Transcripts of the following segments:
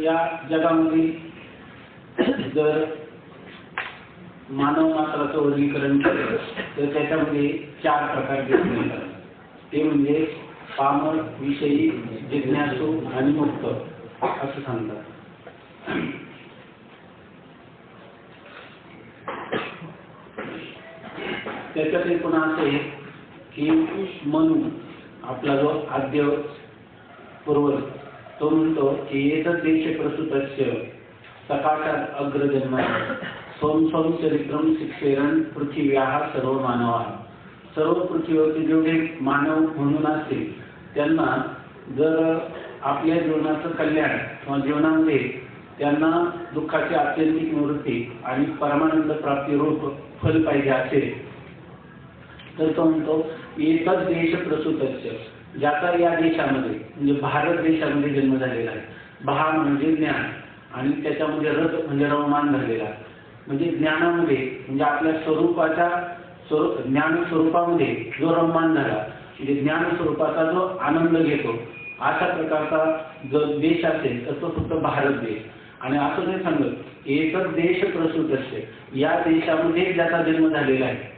या जगामध्ये जर मानव मात्राचं वर्गीकरण केलं तर त्याच्यामध्ये 4 प्रकार दिसून येतात. ते म्हणजे पामर, विषयी, जिज्ञासू आणि मुक्त असं सांगतात. त्याच्यात एक पुन्हा असे की मनु आपला जो आद्य पूर्वज तो म्हणतो की एतद् देशे प्रसूतस्य सकाशात अग्रजन्म स्वं स्वं चरित्रम शिक्षेरन पृथिव्याः सर्व मानवाः. सर्व पृथ्वीवरचे जेवढे मानव म्हणून असतील त्यांना जर आपल्या जीवनाचं कल्याण किंवा जीवनामध्ये त्यांना दुःखाची आत्यंतिक निवृत्ती आणि परमानंद प्राप्ती रूप फल पाहिजे असेल तर तो म्हणतो एतद् देश प्रसूतस्य, ज्याचा या देशामध्ये म्हणजे भारत देशामध्ये जन्म झालेला आहे. भा म्हणजे ज्ञान आणि त्याच्यामध्ये रस म्हणजे रवमान झालेला आहे. म्हणजे ज्ञानामध्ये म्हणजे आपल्या स्वरूपाच्या ज्ञान स्वरूपामध्ये जो रवमान झाला म्हणजे ज्ञान स्वरूपाचा जो आनंद घेतो अशा प्रकारचा जो देश असेल तर तो फक्त भारत देश. आणि असं नाही सांगत एकच देश प्रसूतस्य, या देशामध्ये ज्याचा जन्म झालेला आहे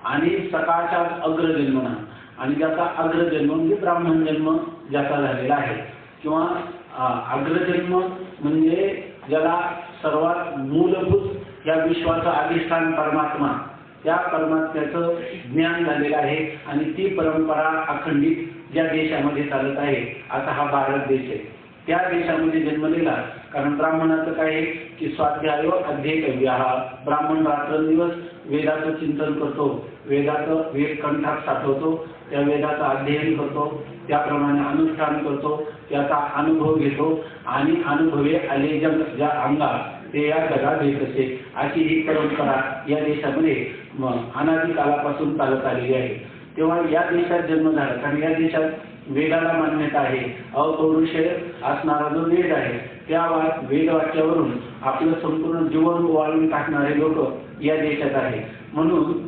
आणि सकाशात अग्रजन्मना, आणि ज्याचा अग्रजन्म म्हणजे ब्राह्मण जन्म ज्याचा झालेला आहे किंवा अग्रजन्म म्हणजे ज्याला सर्वात मूलभूत या विश्वाचं अधिष्ठान परमात्मा, त्या परमात्म्याचं ज्ञान झालेलं आहे आणि ती परंपरा अखंडित ज्या देशामध्ये चालत आहे असा हा भारत देश आहे. त्या देशामध्ये जन्मलेला, कारण ब्राह्मणाचं काय आहे की स्वाध्याय अध्येतव्य, हा ब्राह्मण रात्रंदिवस वेदाचं चिंतन करतो, वेदाचं वेद कंठात साठवतो, त्या वेदाचं अध्ययन करतो, त्याप्रमाणे अनुष्ठान करतो, त्याचा अनुभव घेतो आणि अनुभवे आले ज्या अंगा ते या जगात येत असे, अशी ही परंपरा या देशामध्ये अनादी कालापासून चालत आलेली आहे. तेव्हा या देशात जन्म झाला कारण या देशात वेदाला मान्यता आहे. अपौरुषेय असणारा जो वेद आहे त्या वेदवाक्यावरून आपलं संपूर्ण जीवन वाळून टाकणारे लोक या देशात आहे. म्हणून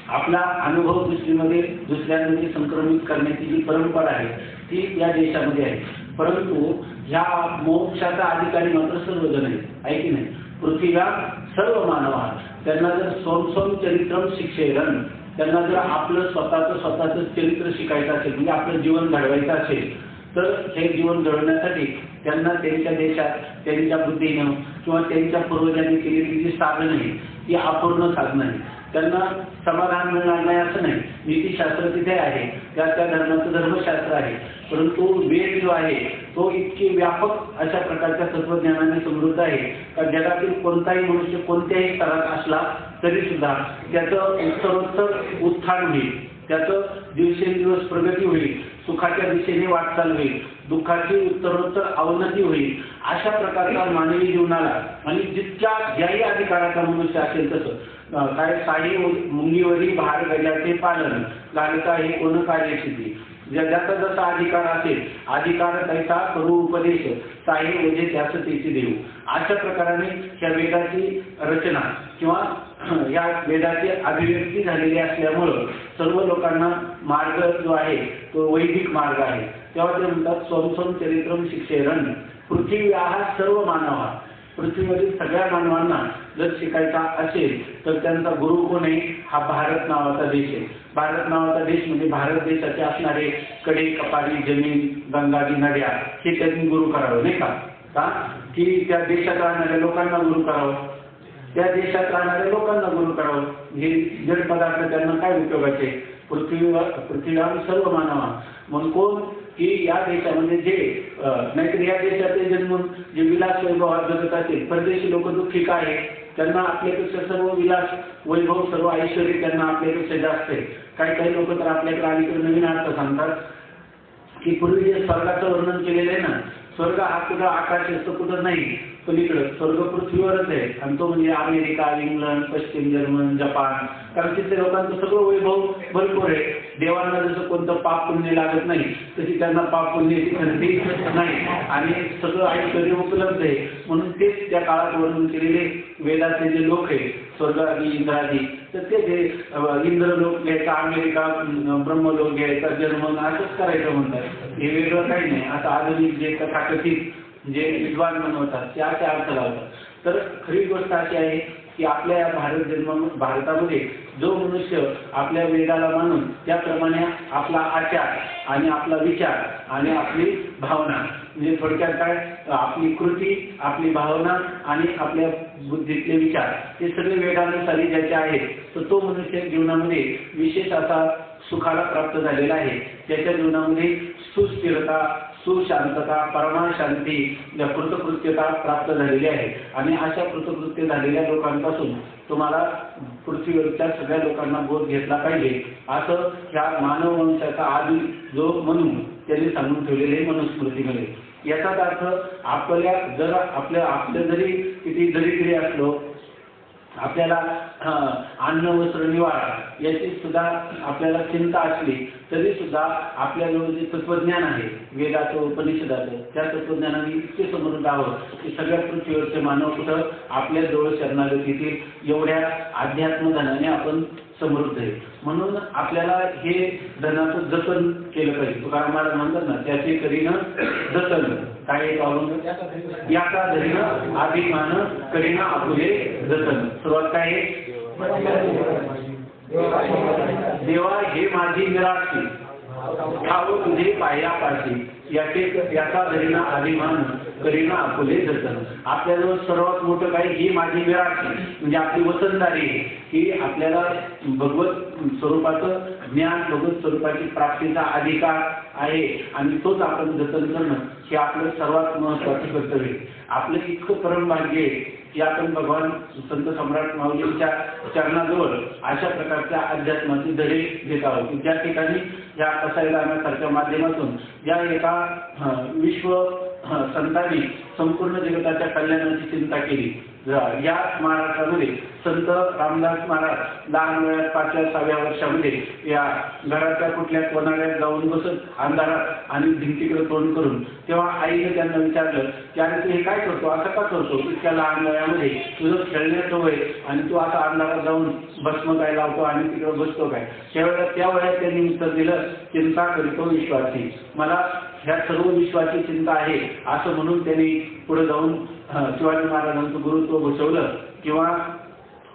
आपला अनुभव दुसऱ्यांमध्ये संक्रमित करण्याची जी परंपरा आहे ती या देशामध्ये आहे. परंतु ह्या मोक्षाचा अधिकारी मात्र सर्वजण आहे की नाही. पृथ्वीला सर्व मानव त्यांना जर स्वं चरित्रम शिक्षेरन, त्यांना जर आपलं स्वतःचं चरित्र शिकायचं असेल म्हणजे आपलं जीवन घडवायचं असेल तर हे जीवन घडवण्यासाठी त्यांना त्यांच्या देशात त्यांच्या बुद्धीनं किंवा त्यांच्या पूर्वजांनी केलेली जी साधनं आहे ती अपूर्ण साधनं आहे. त्यांना समाधान मिळणार नाही असं नाही. नीतिशास्त्र तिथे आहे, त्या धर्माचं धर्मशास्त्र आहे, परंतु वेद जो आहे तो इतकी व्यापक अशा प्रकारच्या तत्वज्ञानाने समृद्ध आहे का जगातील कोणताही मनुष्य कोणत्याही स्तरात असला तरी सुद्धा त्याचं उत्तरोत्तर उत्थान होईल, त्याचं दिवसेंदिवस प्रगती होईल, सुखाच्या दिशेने वाटचाल होईल, दुःखाची उत्तरोत्तर अवनती होईल. अशा प्रकारचा मानवी जीवनाला आणि जितक्या ज्याही अधिकाराचा मनुष्य असेल तसं काय साही मुंगीवरी भार गजाचे पालन लालता हे कोण कार्यसिद्धी, ज्याचा जसा अधिकार असेल अधिकार तैसा करू उपदेश साही ओझे त्यास तेची देऊ. अशा प्रकाराने या वेदाची रचना किंवा या वेदाची अभिव्यक्ती झालेली असल्यामुळं सर्व लोकांना मार्ग जो आहे तो वैदिक मार्ग आहे. तेव्हा ते म्हणतात स्वं चरित्रम शिक्षेरन पृथ्वीव्याः सर्व मानव, पृथ्वीवरील सगळ्या मानवांना जर शिकायचा असेल तर त्यांचा गुरु कोण आहे, हा भारत नावाचा देश आहे. भारत नावाचा देश म्हणजे भारत देशाचे असणारे कडे कपारी जमीन गंगादी नद्या हे त्यांनी गुरु करावं नाही का, की त्या देशात राहणाऱ्या लोकांना गुरु करावं, त्या देशात राहणाऱ्या लोकांना गुरु करावं. हे जड पदार्थ त्यांना काय उपयोगाचे, पृथ्वीवर सर्व मानवा म्हणून कोण की या देशामध्ये जे नाहीतर या देशाचे जन्मून जे विलास वैभवात जगत असतील परदेशी लोक दुःखी काय आहे, त्यांना आपल्यापेक्षा सर्व विलास वैभव सर्व ऐश्वर त्यांना आपल्यापेक्षा जास्त आहे. काही काही लोक तर आपल्याकडे अलीकडे नवीन अर्थ सांगतात की पूर्वी जे स्वर्गाचं वर्णन केलेलं आहे ना, स्वर्ग हा कुठं आकाश असतं कुठं नाही, पलीकडं स्वर्ग पृथ्वीवरच आहे आणि तो म्हणजे अमेरिका, इंग्लंड, पश्चिम जर्मन, जपान. कारण तिथे लोकांचं सगळं वैभव भरपूर आहे. देवांना जसं कोणतं पाप पुण्य लागत नाही तशी त्यांना पाप पुण्याची संधी नाही आणि सगळं ऐश्वर्य उपलब्ध आहे. म्हणून तेच त्या काळात वर्णन केलेले वेदाचे जे लोक आहे स्वर्गादी इंद्रादी, तर ते इंद्रलोक घ्यायचा, अमेरिका ब्रह्मलोक घ्यायचा, जर्मन असंच करायचं म्हणतात. हे वेगळं काही नाही. आता आधुनिक जे तथाकथित जे विद्वान म्हणतात ते असे अर्थ लावतात. तर खरी गोष्ट अशी आहे की आपल्या या भारतामध्ये जो मनुष्य आपल्या वेदाला मानून त्याप्रमाणे आपला आचार आणि आपला विचार आणि आपली भावना म्हणजे थोडक्यात काय आपली कृती, आपली भावना आणि आपल्या बुद्धीतले विचार हे सगळे वेदानुसारी ज्याचे आहेत, तर तो मनुष्य जीवनामध्ये विशेष असा सुखाला प्राप्त झालेला आहे. त्याच्या जीवनामध्ये सुस्थिरता, सुशांतता, परमाशांती, कृतकृत्यता प्राप्त झालेली आहे. आणि अशा कृतकृत्य झालेल्या लोकांपासून तुम्हाला पृथ्वीवरच्या सगळ्या लोकांना बोध घेतला पाहिजे असं ह्या मानव वंशाचा आदी जो म्हणून त्यांनी सांगून ठेवलेले मनुस्मृतीमध्ये. याचाच अर्थ आपल्या जर आपलं जरी किती दरिद्री असलो, आपल्याला अन्न वस्त्र निवारा याची सुद्धा आपल्याला चिंता असली तरी सुद्धा आपल्याजवळ जे तत्वज्ञान आहे वेदाचं उपनिषदाचं, त्या तत्वज्ञानाने इतके समृद्ध आहोत की सगळ्या पृथ्वीवरचे मानव कुठं आपल्या जवळ शरणागत येतील एवढ्या अध्यात्मधनाने आपण समृद्ध आहे. म्हणून आपल्याला हे धनाचं जतन केलं पाहिजे. तुकाराम महाराज म्हणतात ना, त्याचे करीनं जतन काय याचा धरीनं अभिमान करीनं आपुले जतन. सुरुवात काय आहे, देवा हे माझी निराशी ठाव तुझे पायापाशी याचा धरीनं अभिमान करीनं आपुले जतन. आपल्याजवळ सर्वात मोठं काय, ही माझी निराशी म्हणजे आपली वतनदारी आहे की आपल्याला भगवत स्वरूपाचं ज्ञान, भगवत स्वरूपाची प्राप्तीचा अधिकार आहे आणि तोच आपण जतन करणं हे आपलं सर्वात महत्त्वाचं कर्तव्य आहे. आपलं इतकं परम भाग्य आहे की आपण भगवान संत सम्राट माऊलींच्या चरणाजवळ अशा प्रकारच्या अध्यात्माचे धडे घेत आहोत की ज्या ठिकाणी या कसाईदानासारख्या माध्यमातून ज्या एका विश्व संतांनी संपूर्ण जगताच्या कल्याणाची चिंता केली. या महाराष्ट्रामध्ये संत रामदास महाराज लहान वयात 5व्या-6व्या वर्षामध्ये या घराच्या कुठल्या कोणाऱ्यात जाऊन बसत अंधारात आणि भिंतीकडे तोंड करून, तेव्हा आईने त्यांना विचारलं की अरे तू हे काय करतो, असं का करतो, इतक्या लहान वयामध्ये तुझं खेळण्याचं वय आणि तू आता अंधारात जाऊन भस्म काय लावतो आणि तिकडे बसतो काय. त्यावेळेला त्या वयात त्यांनी उत्तर दिलं, चिंता करतो विश्वाची, मला ह्या सर्व विश्वाची चिंता आहे असं म्हणून त्यांनी पुढे जाऊन शिवाजी महाराजांचं गुरुत्व घोषवलं किंवा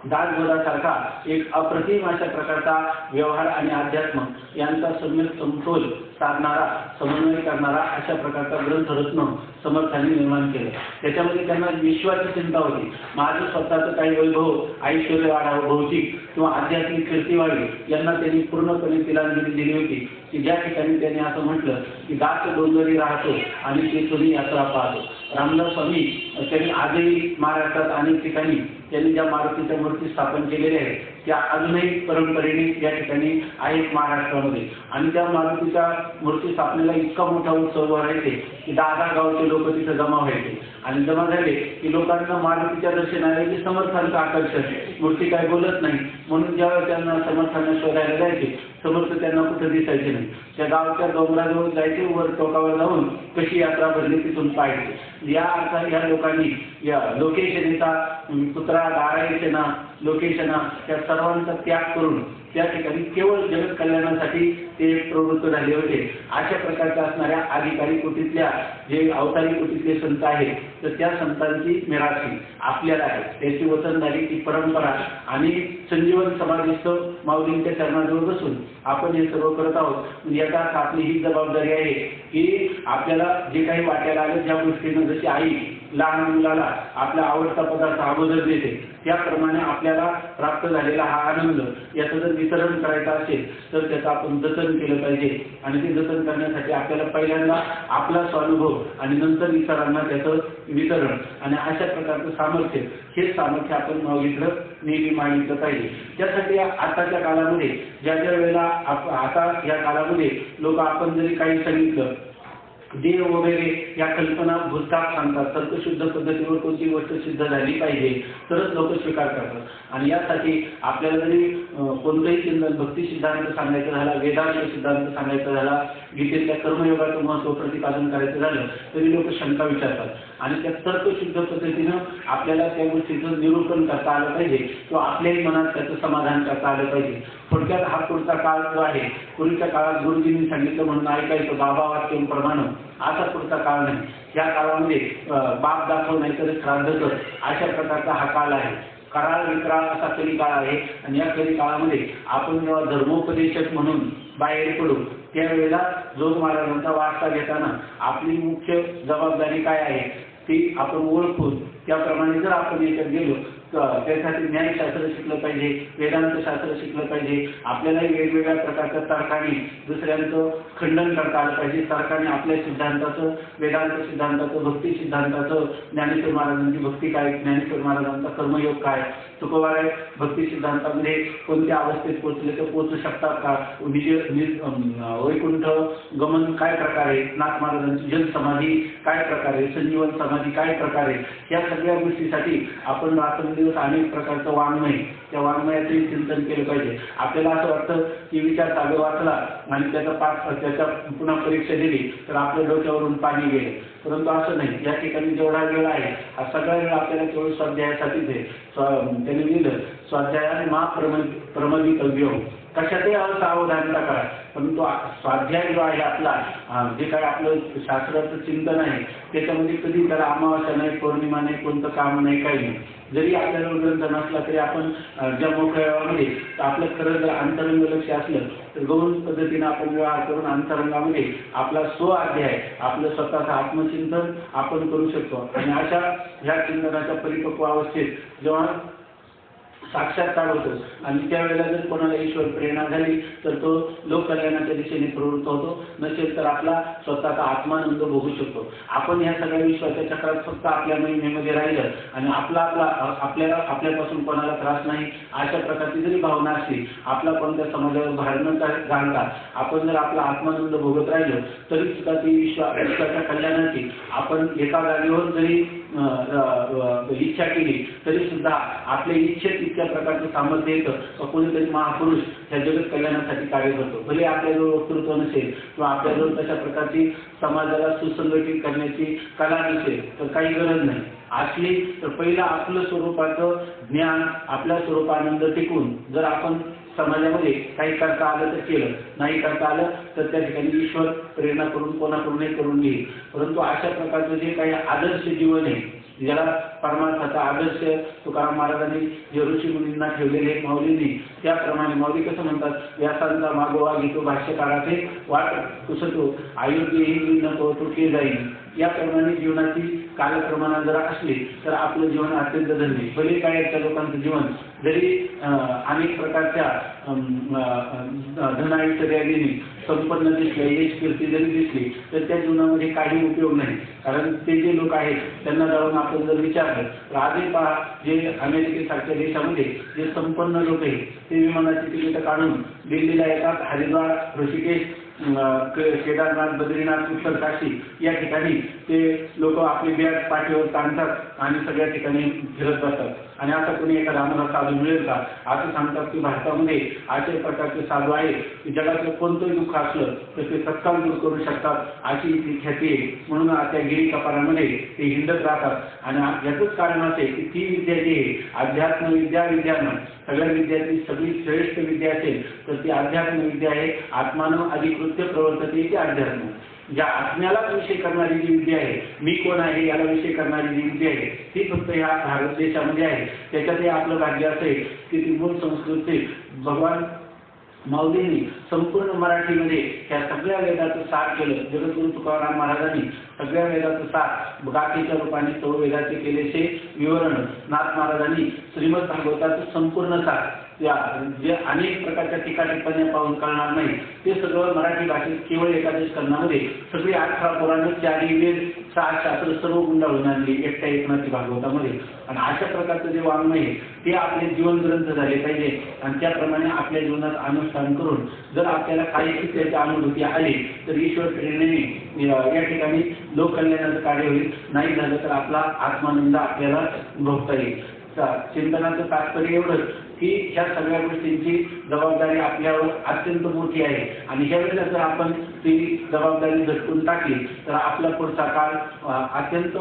दासबोधासारखा एक अप्रतिम अशा प्रकारचा व्यवहार आणि अध्यात्म यांचा समतोल साधणारा, समन्वय करणारा अशा प्रकारचा ग्रंथरत्न समर्थांनी निर्माण केलं. त्याच्यामध्ये त्यांना विश्वाची चिंता होती. माझं स्वतःचं काही वैभव, ऐश्वर्य वाढावं, भौतिक किंवा आध्यात्मिक कीर्ती व्हावी यांना त्यांनी पूर्णपणे तिलांजली दिली होती की ज्या ठिकाणी त्यांनी असं म्हटलं की दास डोंगरी राहतो आणि तेथूनही यात्रा पाहतो. रामदास स्वामी त्यांनी आजही महाराष्ट्रात अनेक ठिकाणी त्यांनी ज्या मारुतीच्या मूर्ती स्थापन केलेल्या आहेत त्या अजूनही परंपरेने या ठिकाणी आहेत महाराष्ट्रामध्ये. आणि त्या मारुतीच्या मूर्ती स्थापनेला इतका मोठा उत्सव भरायचे की 10 गावचे लोक तिथे जमा व्हायचे आणि जमा झाले की लोकांना मारुतीच्या दर्शनाला जे समर्थांचं आकर्षण, मूर्ती काय बोलत नाही म्हणून ज्यावेळेस त्यांना समर्थांना शोधायला जायचे, समर्थ त्यांना कुठे दिसायचे नाही. त्या गावच्या डोंगराजवळ जायचे, वर टोकावर जाऊन कशी यात्रा भरली तिथून पाहायचे. या अर्थाने या लोकांनी या लोकेशनेचा पुत्रा दारायसेना लोकेशना त्या सर्वांचा त्याग करून त्या ठिकाणी केवळ जगत कल्याणासाठी ते प्रवृत्त झाले होते. अशा प्रकारच्या असणाऱ्या अधिकारी कोटीतल्या जे अवतारी कोटीतले संत आहेत तर त्या संतांची निराशी आपल्याला आहे, त्याची वतनदारी ती परंपरा आणि संजीवन समाधीस्थ माऊलींच्या चरणाजवळ बसून आपण हे सर्व करत आहोत. म्हणजे याचा अर्थ आपली ही जबाबदारी आहे की आपल्याला जे काही वाट्याला आलं, ज्या गोष्टीनं जशी आई लहान मुलाला आपला आवडता पदार्थ अगोदर देते, त्याप्रमाणे आपल्याला प्राप्त झालेला हा आनंद याचं जर वितरण करायचं असेल तर त्याचं आपण जतन केलं पाहिजे. आणि ते जतन करण्यासाठी आपल्याला पहिल्यांदा आपला स्वानुभव आणि नंतर इतरांना त्याचं वितरण आणि अशा प्रकारचं सामर्थ्य, हे सामर्थ्य आपण माऊलीकडं नेहमी मागितलं पाहिजे. त्यासाठी आताच्या काळामध्ये ज्या वेळेला आता या काळामध्ये लोक आपण जरी काही सांगितलं, देव वगैरे या कल्पना भूतकाळ सांगतात, तर्कशुद्ध पद्धतीवर कोणती गोष्ट सिद्ध झाली पाहिजे तरच लोक स्वीकार करतात. आणि यासाठी आपल्याला जरी कोणतंही चिंतन, भक्ती सिद्धांत सांगायचं झाला, वेदांत सिद्धांत सांगायचा झाला, गीतेतल्या कर्मयोगाचं महत्त्व प्रतिपादन करायचं झालं तरी लोक शंका विचारतात. आणि त्या तर्कशुद्ध पद्धतीनं आपल्याला त्या गोष्टीचं निरूपण करता आलं पाहिजे किंवा आपल्याही मनात त्याचं समाधान करता आलं पाहिजे. थोडक्यात हा पुढचा काळ जो आहे, पूर्वीच्या काळात गुरुजींनी सांगितलं म्हणून ऐकायचं, बाबा वाक्यम प्रमाण, असा पुढचा काळ नाही. या काळामध्ये बाप दाखव नाही तर श्राद्ध कर, अशा प्रकारचा हा काळ आहे. कराळ विक्राळ असा कली काळ आहे. आणि या कली काळामध्ये आपण जेव्हा धर्मोपदेशक म्हणून बाहेर पडू त्यावेळेला जोग महाराजांचा वारसा घेताना आपली मुख्य जबाबदारी काय आहे ती आपण ओळखून त्याप्रमाणे जर आपण याच्यात गेलो त्यासाठी ज्ञानशास्त्र शिकलं पाहिजे, वेदांत शास्त्र शिकलं पाहिजे. आपल्यालाही वेगवेगळ्या प्रकारच्या तर्काने दुसऱ्यांचं खंडन करता आलं पाहिजे. तर्काने आपल्या सिद्धांताचं, वेदांत सिद्धांताचं, भक्ती सिद्धांताचं, ज्ञानेश्वर महाराजांची भक्ती काय, ज्ञानेश्वर महाराजांचा कर्मयोग काय, तुकोबाराय भक्ती सिद्धांतामध्ये कोणत्या अवस्थेत पोहोचले तर पोहोचू शकतात का, वैकुंठ गमन काय प्रकारे, नाथ महाराजांची जलसमाधी काय प्रकारे, संजीवन समाधी काय प्रकारे, या सगळ्या गोष्टीसाठी आपण रात्रंदिवस अनेक प्रकारचं वाङ्मय, त्या वाङ्मयाचंही चिंतन केलं पाहिजे. आपल्याला असं वाटतं की विचार चालू वाचला आणि त्याचा पुन्हा परीक्षा दिली तर आपल्या डोक्यावरून पाणी गेले, परंतु असं नाही. या ठिकाणी जेवढा वेळ आहे हा सगळा वेळ आपल्याला केवळ स्वाध्यायासाठीच आहे. त्यांनी लिहिलं स्वाध्यायाने प्रमदितव्य, कशातही असावधानता करा. परंतु स्वाध्याय जो आहे आपला, जे काय आपलं शास्त्राचं चिंतन आहे त्याच्यामध्ये कधी त्याला अमावास्या नाही, पौर्णिमा नाही, कोणतं काम नाही, काही नाही. जरी आपल्याला ग्रंथ नसला तरी आपण ज्या मोठ्या वेळामध्ये आपलं खरं जर अंतरंग लक्ष असलं तर गौण पद्धतीने आपण व्यवहार करून अंतरंगामध्ये आपला स्वाध्याय, आपलं स्वतःचं आत्मचिंतन आपण करू शकतो. आणि अशा ह्या चिंतनाच्या परिपक्व अवस्थेत जेव्हा साक्षात्कार होतो आणि त्यावेळेला जर कोणाला ईश्वर प्रेरणा झाली तर तो लोककल्याणाच्या दिशेने प्रवृत्त होतो, नसेल तर आपला स्वतःचा आत्मानंद भोगू शकतो. आपण ह्या सगळ्या विश्वाच्या चक्रात फक्त आपल्या महिमेमध्ये राहिलं आणि आपल्यापासून कोणाला त्रास नाही अशा प्रकारची जरी भावना असली, आपला कोणत्या समाजावर भार न घालता आपण जर आपला आत्मानंद भोगत राहिलो तरी सुद्धा ती विश्वाच्या कल्याणाची आपण एका जागेवर जरी इच्छा केली तरी सुद्धा आपल्या इच्छेत इतक्या प्रकारचं सामर्थ्य येतं. कोणीतरी महापुरुष या जगत कल्याणासाठी कार्य करतो. भले आपल्याजवळ वक्तृत्व नसेल किंवा आपल्याजवळ तशा प्रकारची समाजाला सुसंघटित करण्याची कला नसेल तर काही गरज नाही. असली तर पहिलं आपलं स्वरूपाचं ज्ञान, आपल्या स्वरूपानंद टिकून जर आपण समाजामध्ये काही करता आलं तर केलं, नाही करता आलं तर त्या ठिकाणी ईश्वर प्रेरणा करून कोणाकडूनही करून घेईल. परंतु अशा प्रकारचं जे काही आदर्श जीवन आहे, ज्याला परमार्थाचा आदर्श तुकाराम महाराजांनी जे ऋषीमुनींना ठेवलेले माऊलींनी, त्याप्रमाणे माऊली कसं म्हणतात, व्यासांचा मागोवा घेतो भाष्यकाराचे वाट पुसतो, अयोग्य ही नको तो के जाईल. याप्रमाणे जीवनाची कालक्रमानं जर असली तर आपलं जीवन अत्यंत धन्य. भले काळाच्या लोकांचं जीवन जरी अनेक प्रकारच्या धनाऐश्वर्याने संपन्न दिसले, यश कीर्ती जरी दिसली तर त्या जीवनामध्ये काही उपयोग नाही. कारण ते जे लोक आहेत त्यांना जाऊन आपण जर विचारलं तर आजही पहा, जे अमेरिकेसारख्या देशामध्ये जे संपन्न लोक आहेत ते विमानाची तिकीट काढून दिल्लीला येतात, हरिद्वार, ऋषिकेश, केदारनाथ, बद्रीनाथ, उत्तर काशी या ठिकाणी ते लोक आपली बॅग पाठीवर ताणतात आणि सगळ्या ठिकाणी फिरत बसतात. आणि आता कोणी एखादा आम्हाला साधू मिळेल का, असं सांगतात की भारतामध्ये अशा प्रकारचे साधू आहेत की जगातलं कोणतंही दुःख असलं तर ते तत्काळ दूर करू शकतात, अशी ती ख्याती आहे. म्हणून त्या गिरी कपारामध्ये ते हिंडत राहतात. आणि याचंच कारण असे की ती विद्या जी आहे, अध्यात्म विद्यानं सगळ्या विद्यार्थी सगळी श्रेष्ठ विद्या असेल तर ती अध्यात्म विद्या आहे. आत्मानं अधिकृत्य प्रवर्तते ती अध्यात्म. ज्या आत्म्याला विषय करणारी जी विद्या आहे, मी कोण आहे याला विषय करणारी जी विद्या आहे, ती फक्त ह्या भारत देशामध्ये आहे. त्याच्यातही आपलं भाग्य असं आहे की ती मूळ संस्कृती भगवान माऊलींनी संपूर्ण मराठीमध्ये त्या सगळ्या वेदाचं सार केलं. जगद्गुरु तुकाराम महाराजांनी सगळ्या वेदाचं सार गाथेच्या रूपाने तो वेदाचे केलेचे विवरण, नाथ महाराजांनी श्रीमद भागवताचं संपूर्ण सार, जे अनेक प्रकारच्या टीका टिप्पण्या पाहून कळणार नाही ते सगळं मराठी भाषेत केवळ एकादश स्कंदामध्ये सगळी 18 पुराणे, 4 वेद, 6 शास्त्र सर्व गुंडाळून आणली एकट्या एकनाथी भागवतामध्ये. आणि अशा प्रकारचं जे वाङ्मय आहे ते आपले जीवन ग्रंथ झाले पाहिजे आणि त्याप्रमाणे आपल्या जीवनात अनुष्ठान करून जर आपल्याला काही त्याची अनुभूती आली तर ईश्वर प्रेरणेने या ठिकाणी लोककल्याणाचं कार्य होईल. नाही झालं तर आपला आत्मानंद आपल्याला भोगता येईल. चिंतनाचं तात्पर्य एवढंच की ह्या सगळ्या गोष्टींची जबाबदारी आपल्यावर अत्यंत मोठी आहे आणि ह्यावेळेला जर आपण ती जबाबदारी झटकून टाकली तर आपला पुढचा काळ अत्यंत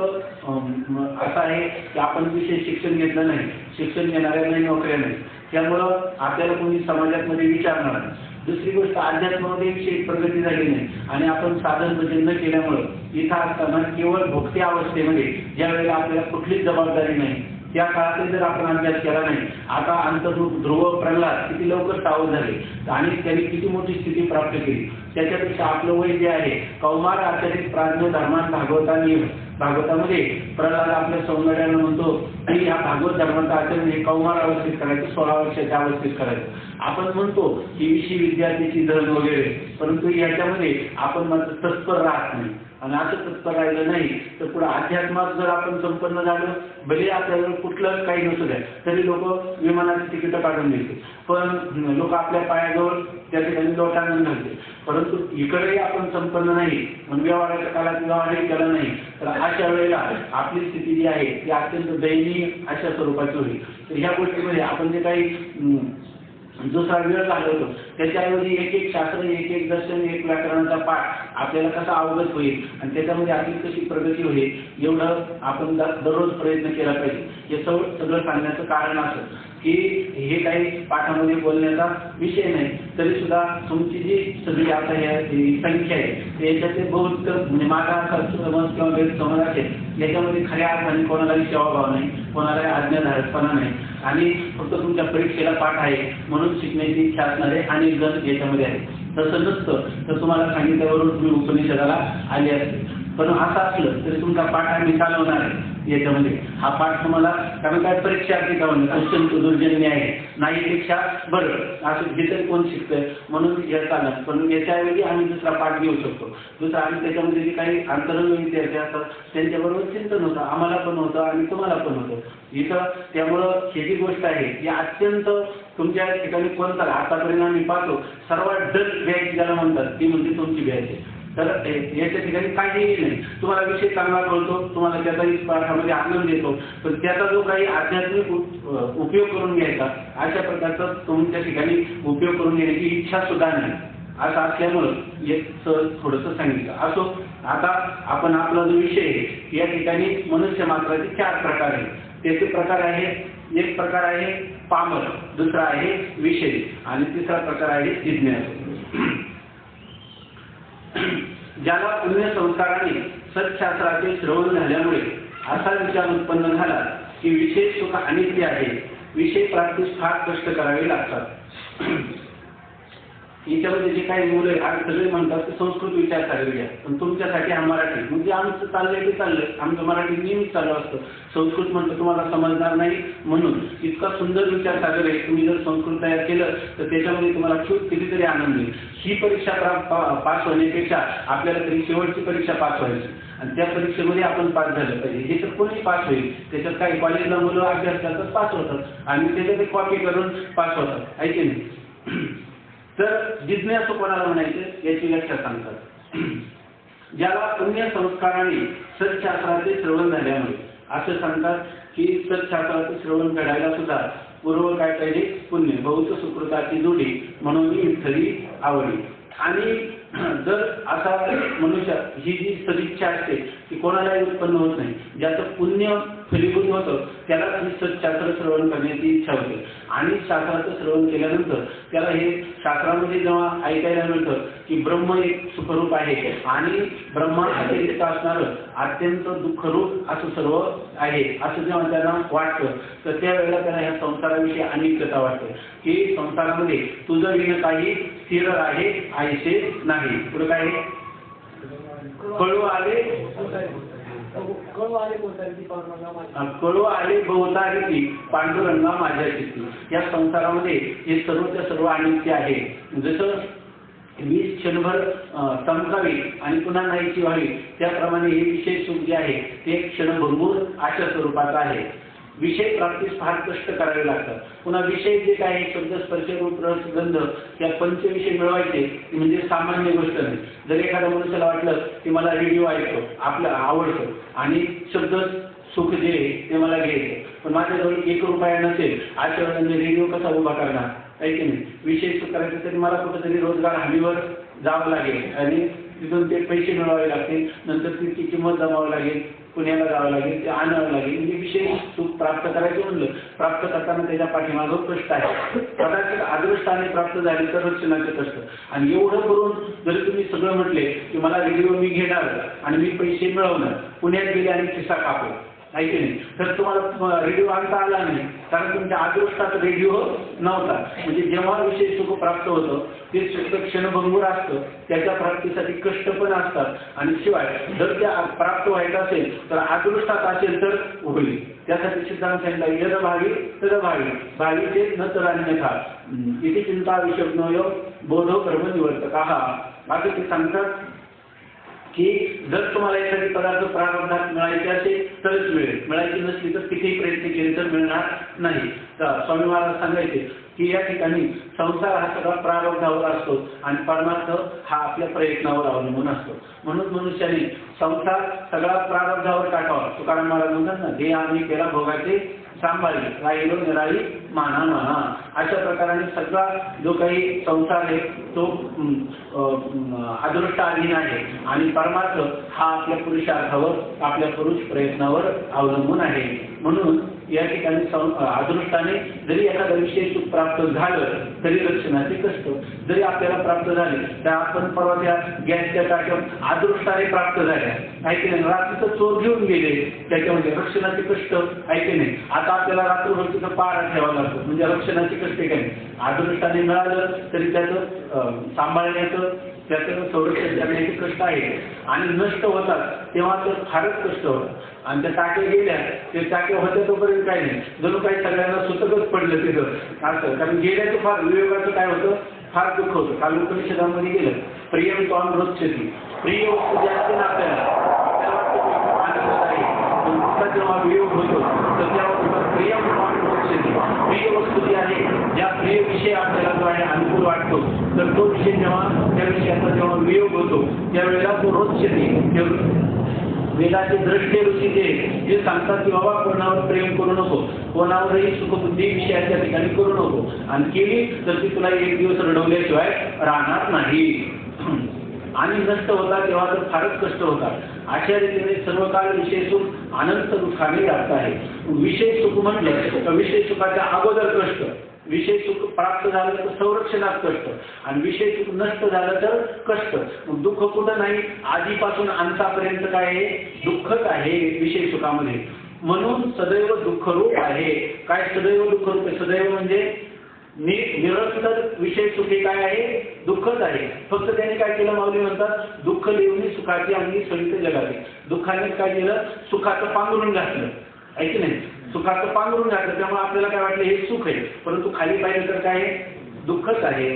असा आहे की आपण विशेष शिक्षण घेतलं नाही, शिक्षण घेणाऱ्या नाही, नोकऱ्या नाही, त्यामुळं आपल्याला कोणी समाजामध्ये विचारणार नाही. दुसरी गोष्ट, अध्यात्मामध्ये विशेष प्रगती झाली नाही आणि आपण साधन भजन न केल्यामुळं इथं असताना केवळ भोगत्या अवस्थेमध्ये ज्या वेळेला आपल्याला कुठलीच जबाबदारी नाही त्या काळात जर आपण अभ्यास केला नाही, आता अंतर्मुख ध्रुव प्रल्हाद किती लवकर सावध झाले आणि त्यांनी किती मोठी स्थिती प्राप्त केली. त्याच्यापेक्षा आपलं वय जे आहे कौमार आचरित प्राज्ञ धर्मान भागवतानी, भागवतामध्ये प्रल्हाद आपल्या सौंदर्यानं म्हणतो की ह्या भागवत धर्माचं आचरण हे कौमार अवस्थेत करायचं, 16 वर्षाच्या अवस्थेत करायचं. आपण म्हणतो की विषय विद्यार्थीची धन वगैरे, परंतु याच्यामध्ये आपण मात्र तत्पर राहत नाही आणि असं तत्पर राहिलं नाही तर पुढे अध्यात्मात जर आपण संपन्न झालो, भले आपल्याला कुठलं काही नसू द्या तरी लोक विमानाची तिकीटं काढून देते, पण लोक आपल्या पायाजवळ त्या ठिकाणी लोटांगण घालते, परंतु इकडेही आपण संपन्न नाही म्हणून व्यवहाराच्या काळात व्यवहारही केला नाही तर अशा वेळेला आपली स्थिती जी आहे ती अत्यंत दयनीय अशा स्वरूपाची होईल. तर ह्या गोष्टीमध्ये आपण जे काही दुसरा वेळ घालवतो त्याच्याऐवजी एक एक शास्त्र, एक एक दर्शन, एक व्याकरणाचा पाठ आपल्याला कसा अवगत होईल आणि त्याच्यामध्ये आपली कशी प्रगती होईल एवढं आपण दररोज प्रयत्न केला पाहिजे. हे सगळं सांगण्याचं कारण असं की हे काही पाठामध्ये बोलण्याचा विषय नाही तरी सुद्धा तुमची जी सगळी आता संख्या आहे याच्यातले बहुत म्हणजे माझा असा समज किंवा गैरसमज असेल याच्यामध्ये खऱ्या अर्थाने कोणालाही सेवाभाव नाही, कोणालाही आज्ञाधारकपणा नाही आणि फक्त तुमच्या परीक्षेला पाठ आहे म्हणून शिकण्याची इच्छा असणारे अनेक जण याच्यामध्ये आहेत. तसं नसतं तर तुम्हाला सांगितल्यावरून तुम्ही उपनिषदाला आले असते, पण असं असलं तरी तुमचा पाठ आम्ही चालवणार आहे याच्यामध्ये. हा पाठ तुम्हाला कारण काय परीक्षा आपली गावून क्वेश्चन दुर्जन्य आहे नाहीपेक्षा बरं असं जिथे कोण शिकतंय म्हणून हे चालणार, पण याच्याऐवजी आम्ही दुसरा पाठ घेऊ शकतो. दुसरा आम्ही त्याच्यामध्ये जे काही अंतरंग विद्यार्थी असतात त्यांच्याबरोबर चिंतन होतं, आम्हाला पण होतं आणि तुम्हाला पण होतं इथं. त्यामुळं ही जी गोष्ट आहे ही अत्यंत तुमच्या ठिकाणी कोणता आतापर्यंत आम्ही पाहतो सर्वात डल बॅच ज्याला म्हणतात ती म्हणजे तुमची बॅच आहे. तर याच्या ठिकाणी काहीही नाही, तुम्हाला विषय चांगला कळतो, तुम्हाला त्याचाही पाठामध्ये आनंद येतो, पण त्याचा जो काही आध्यात्मिक उपयोग करून घ्यायचा अशा प्रकारचा तुमच्या ठिकाणी उपयोग करून घेण्याची इच्छा सुद्धा नाही. असं असल्यामुळं एक थोडंसं सांगितलं असो. आता आपण आपला जो विषय आहे या ठिकाणी मनुष्य मात्राचे 4 प्रकार आहेत. त्याचे प्रकार आहे, एक प्रकार आहे पामर, दुसरा आहे विषय आणि तिसरा प्रकार आहे जिज्ञासू. ज्याला पुण्य संस्काराने सत्शास्त्राचे श्रवण झाल्यामुळे असा विचार उत्पन्न झाला की विषय सुख अनित्य आहे, विषय प्राप्तीस फार कष्ट करावे लागतात. याच्यामध्ये जे काही मुलं आहे सगळे म्हणतात की संस्कृत विचार चालू आहे, पण तुमच्यासाठी हा मराठी म्हणजे आमचं चाललंय ते चाललंय, आमचं मराठी नेहमीच चालू असतं. संस्कृत म्हणतं तुम्हाला समजणार नाही म्हणून इतका सुंदर विचार सागर आहे, तुम्ही जर संस्कृत तयार केलं तर त्याच्यामध्ये तुम्हाला कितीतरी आनंद होईल. ही परीक्षा पास होण्यापेक्षा आपल्याला तरी शेवटची परीक्षा पास व्हायची आणि त्या परीक्षेमध्ये आपण पास झालं पाहिजे. हे तर कोणी पास होईल, त्याच्यात काही कॉलेजला मुलं अभ्यास करतात पास होतात आणि त्याच्यात कॉपी करून पास होतात, ऐके नाही. तर जिज्ञासू कोणाला म्हणायचं याची व्याख्या सांगतात. ज्याला पुण्य संस्काराने सत्शास्त्राचे श्रवण झाल्यामुळे असं सांगतात की सत्शास्त्राचे श्रवण घडायला सुद्धा पूर्व काय पाहिजे, पुण्य, बहुत सुकृताची जोडी म्हणून विठ्ठली आवडी. आणि जर असा मनुष्य ही जी सदिच्छा असते ती कोणालाही उत्पन्न होत नाही, ज्याचं पुण्य फलीभूत होतं त्याला ही सत्शास्त्र श्रवण करण्याची इच्छा होते आणि शास्त्राचं श्रवण केल्यानंतर त्याला हे शास्त्रामध्ये जेव्हा ऐकायला मिळतं की ब्रह्म एक सुखरूप आहे आणि ब्रह्मा अतिरिक्त असणारं अत्यंत दुःखरूप असं सर्व आहे असं जेव्हा त्यांना वाटतं तर त्यावेळेला त्याला ह्या संसाराविषयी अनित्यता वाटते की संसारामध्ये तुझं विण काही स्थिर आहे आयसे नाही. पुढे काय कळू आले बहुतारी पांडुरंगा माझ्या चित्ती. या संसारामध्ये हे सर्वच्या सर्व अनित्य आहे. जसं वीज क्षणभर चमकावी आणि पुन्हा नाहीची व्हावी त्याप्रमाणे हे विषय सुख जे आहे ते क्षणभंगूर अशा स्वरूपाचं आहे. विषय प्राप्तीस फार कष्ट करावे लागतात. पुन्हा विषय जे काही शब्द स्पर्श रूप रस गंध या पंचविषय मिळवायचे म्हणजे सामान्य गोष्ट नाही. जर एखाद्या मनुष्याला वाटलं की मला रेडिओ ऐकतो आपलं आवडतं आणि शब्द सुख जे ते मला घ्यायचं पण माझ्याजवळ 1 रुपया नसेल अशा वेळेला मी रेडिओ कसा उभा करणार आहे की नाही. विषय सुख करायचं तरी मला कुठेतरी रोजगार हमीवर जावं लागेल आणि तिथून ते पैसे मिळवावे लागतील नंतर तिची किंमत जमावं लागेल पुण्याला जावं लागेल ते आणावं लागेल. म्हणजे विषय सुख प्राप्त करायचं म्हणलं प्राप्त करताना त्याच्या पाठीमागं कष्ट आहे. कदाचित अदृष्टाने प्राप्त झाले तर रक्षणाचे कष्ट आणि एवढं करून जरी तुम्ही सगळं म्हटले की मला रेडिओ मी घेणार आणि मी पैसे मिळवणार पुण्यात गेले आणि खिस्सा कापला आहे की नाही तर तुम्हाला रेडिओ आणता आला नाही कारण तुमच्या अदृष्टात रेडिओ नव्हता. म्हणजे जेव्हा विषय सुख प्राप्त होतं ते सुख क्षणभंगूर असतं त्याच्या प्राप्तीसाठी कष्ट पण असतात आणि शिवाय जर त्या प्राप्त व्हायचं असेल तर अदृष्टात असेल तर होईल. त्यासाठी सिद्धांत सांगितलं यद भावी तद भावी भावीचे न तर अन्यथा इथे चिंता विषज्ञ बोधो कर्म निवर्तक असं ते सांगतात की जर तुम्हाला एखादी पदार्थ प्रारब्धात मिळायचे असेल तरच मिळेल मिळायची नसली तर कितीही प्रयत्न केले तर मिळणार नाही. तर स्वामी महाराज सांगायचे की या ठिकाणी संसार हा सगळा प्रारब्धावर असतो आणि परमार्थ हा आपल्या प्रयत्नावर अवलंबून असतो. म्हणून मनुष्याने संसार सगळा प्रारब्धावर टाकावा. तुकाराम महाराज म्हणतात ना दे आम्ही केला भोगाचे सांभाळी राहिलो निराळी माना माना. अशा प्रकाराने सगळा जो काही संसार आहे तो अदृष्टाधीन आहे आणि परमार्थ हा आपल्या पुरुषार्थावर आपल्या पुरुष प्रयत्नावर अवलंबून आहे. म्हणून या ठिकाणी अदृष्टाने जरी एखादा विषय सुख प्राप्त झालं तरी रक्षणाचे कष्ट जरी आपल्याला प्राप्त झाले तर आपण परवा त्या गॅसच्या टाक्यावर अदृष्टाने प्राप्त झाल्या ऐकले नाही. रात्रीचं चोर घेऊन गेले त्याच्यामध्ये रक्षणाचे कष्ट ऐकले नाही. आता आपल्याला रात्रभर तिथं पारा ठेवावा लागतो म्हणजे रक्षणाचे कष्ट काय अदृष्टाने मिळालं तरी त्याचं सांभाळण्याचं त्याचं संरक्षण करण्याचे कष्ट आहे आणि नष्ट होतात तेव्हा तर फारच कष्ट होतात आणि त्या टाक्या गेल्या ते टाक्या होत्या तोपर्यंत काही नाही जणू काही सगळ्यांना सुतकच पडलं तिथं असं. कारण गेल्याचं फार विवेकाचं काय होतं फार दुःख होतं. काल उपनिषदामध्ये गेलं प्रियम त्वाम रोचती प्रिय वस्तू जी असते ना आपल्याला वाटतं आनंद आहे पण दुःखात जेव्हा वियोग होतो तर तेव्हा प्रियम त्वाम रोचती प्रिय वस्तू जी आहे ज्या प्रिय विषय आपल्याला जो आहे अनुकूल वाटतो तर तो विषय जेव्हा त्या विषयाचा जेव्हा वियोग होतो त्यावेळेला तो रोचते. वेदाचे द्रष्टे ऋषी जे सांगतात की बाबा कोणावर प्रेम करू नको कोणावरही सुखबुद्धी विषयाच्या ठिकाणी करू नको आणि केली तर ती तुला एक दिवस रडवल्याशिवाय राहणार नाही आणि नष्ट होता तेव्हा तर फारच कष्ट होतात. अशा रीतीने सर्व काळ विषय सुख अनंत दुःखाने जात आहे. विषय सुख म्हटलं तर विषय सुखाच्या अगोदर कष्ट विषय सुख प्राप्त झालं तर संरक्षणात कष्ट आणि विषय सुख नष्ट झालं तर कष्ट. दुःख कुठं नाही आधीपासून अंतापर्यंत काय आहे दुःखच आहे विषय सुखामध्ये. म्हणून सदैव दुःखरूप आहे. काय सदैव दुःखरूप आहे सदैव म्हणजे निरंतर विषय सुखी काय आहे दुःखच आहे. फक्त त्यांनी काय केलं माऊली म्हणतात दुःख लिहून सुखाची अंगी सहित जगाते. दुःखाने काय केलं सुखाचं पांघरून घातलं आहे की नाही सुखाचं पांघरून घातलं त्यामुळे आपल्याला काय वाटलं हे सुख आहे परंतु खाली पाहिलं तर काय दुःखच आहे.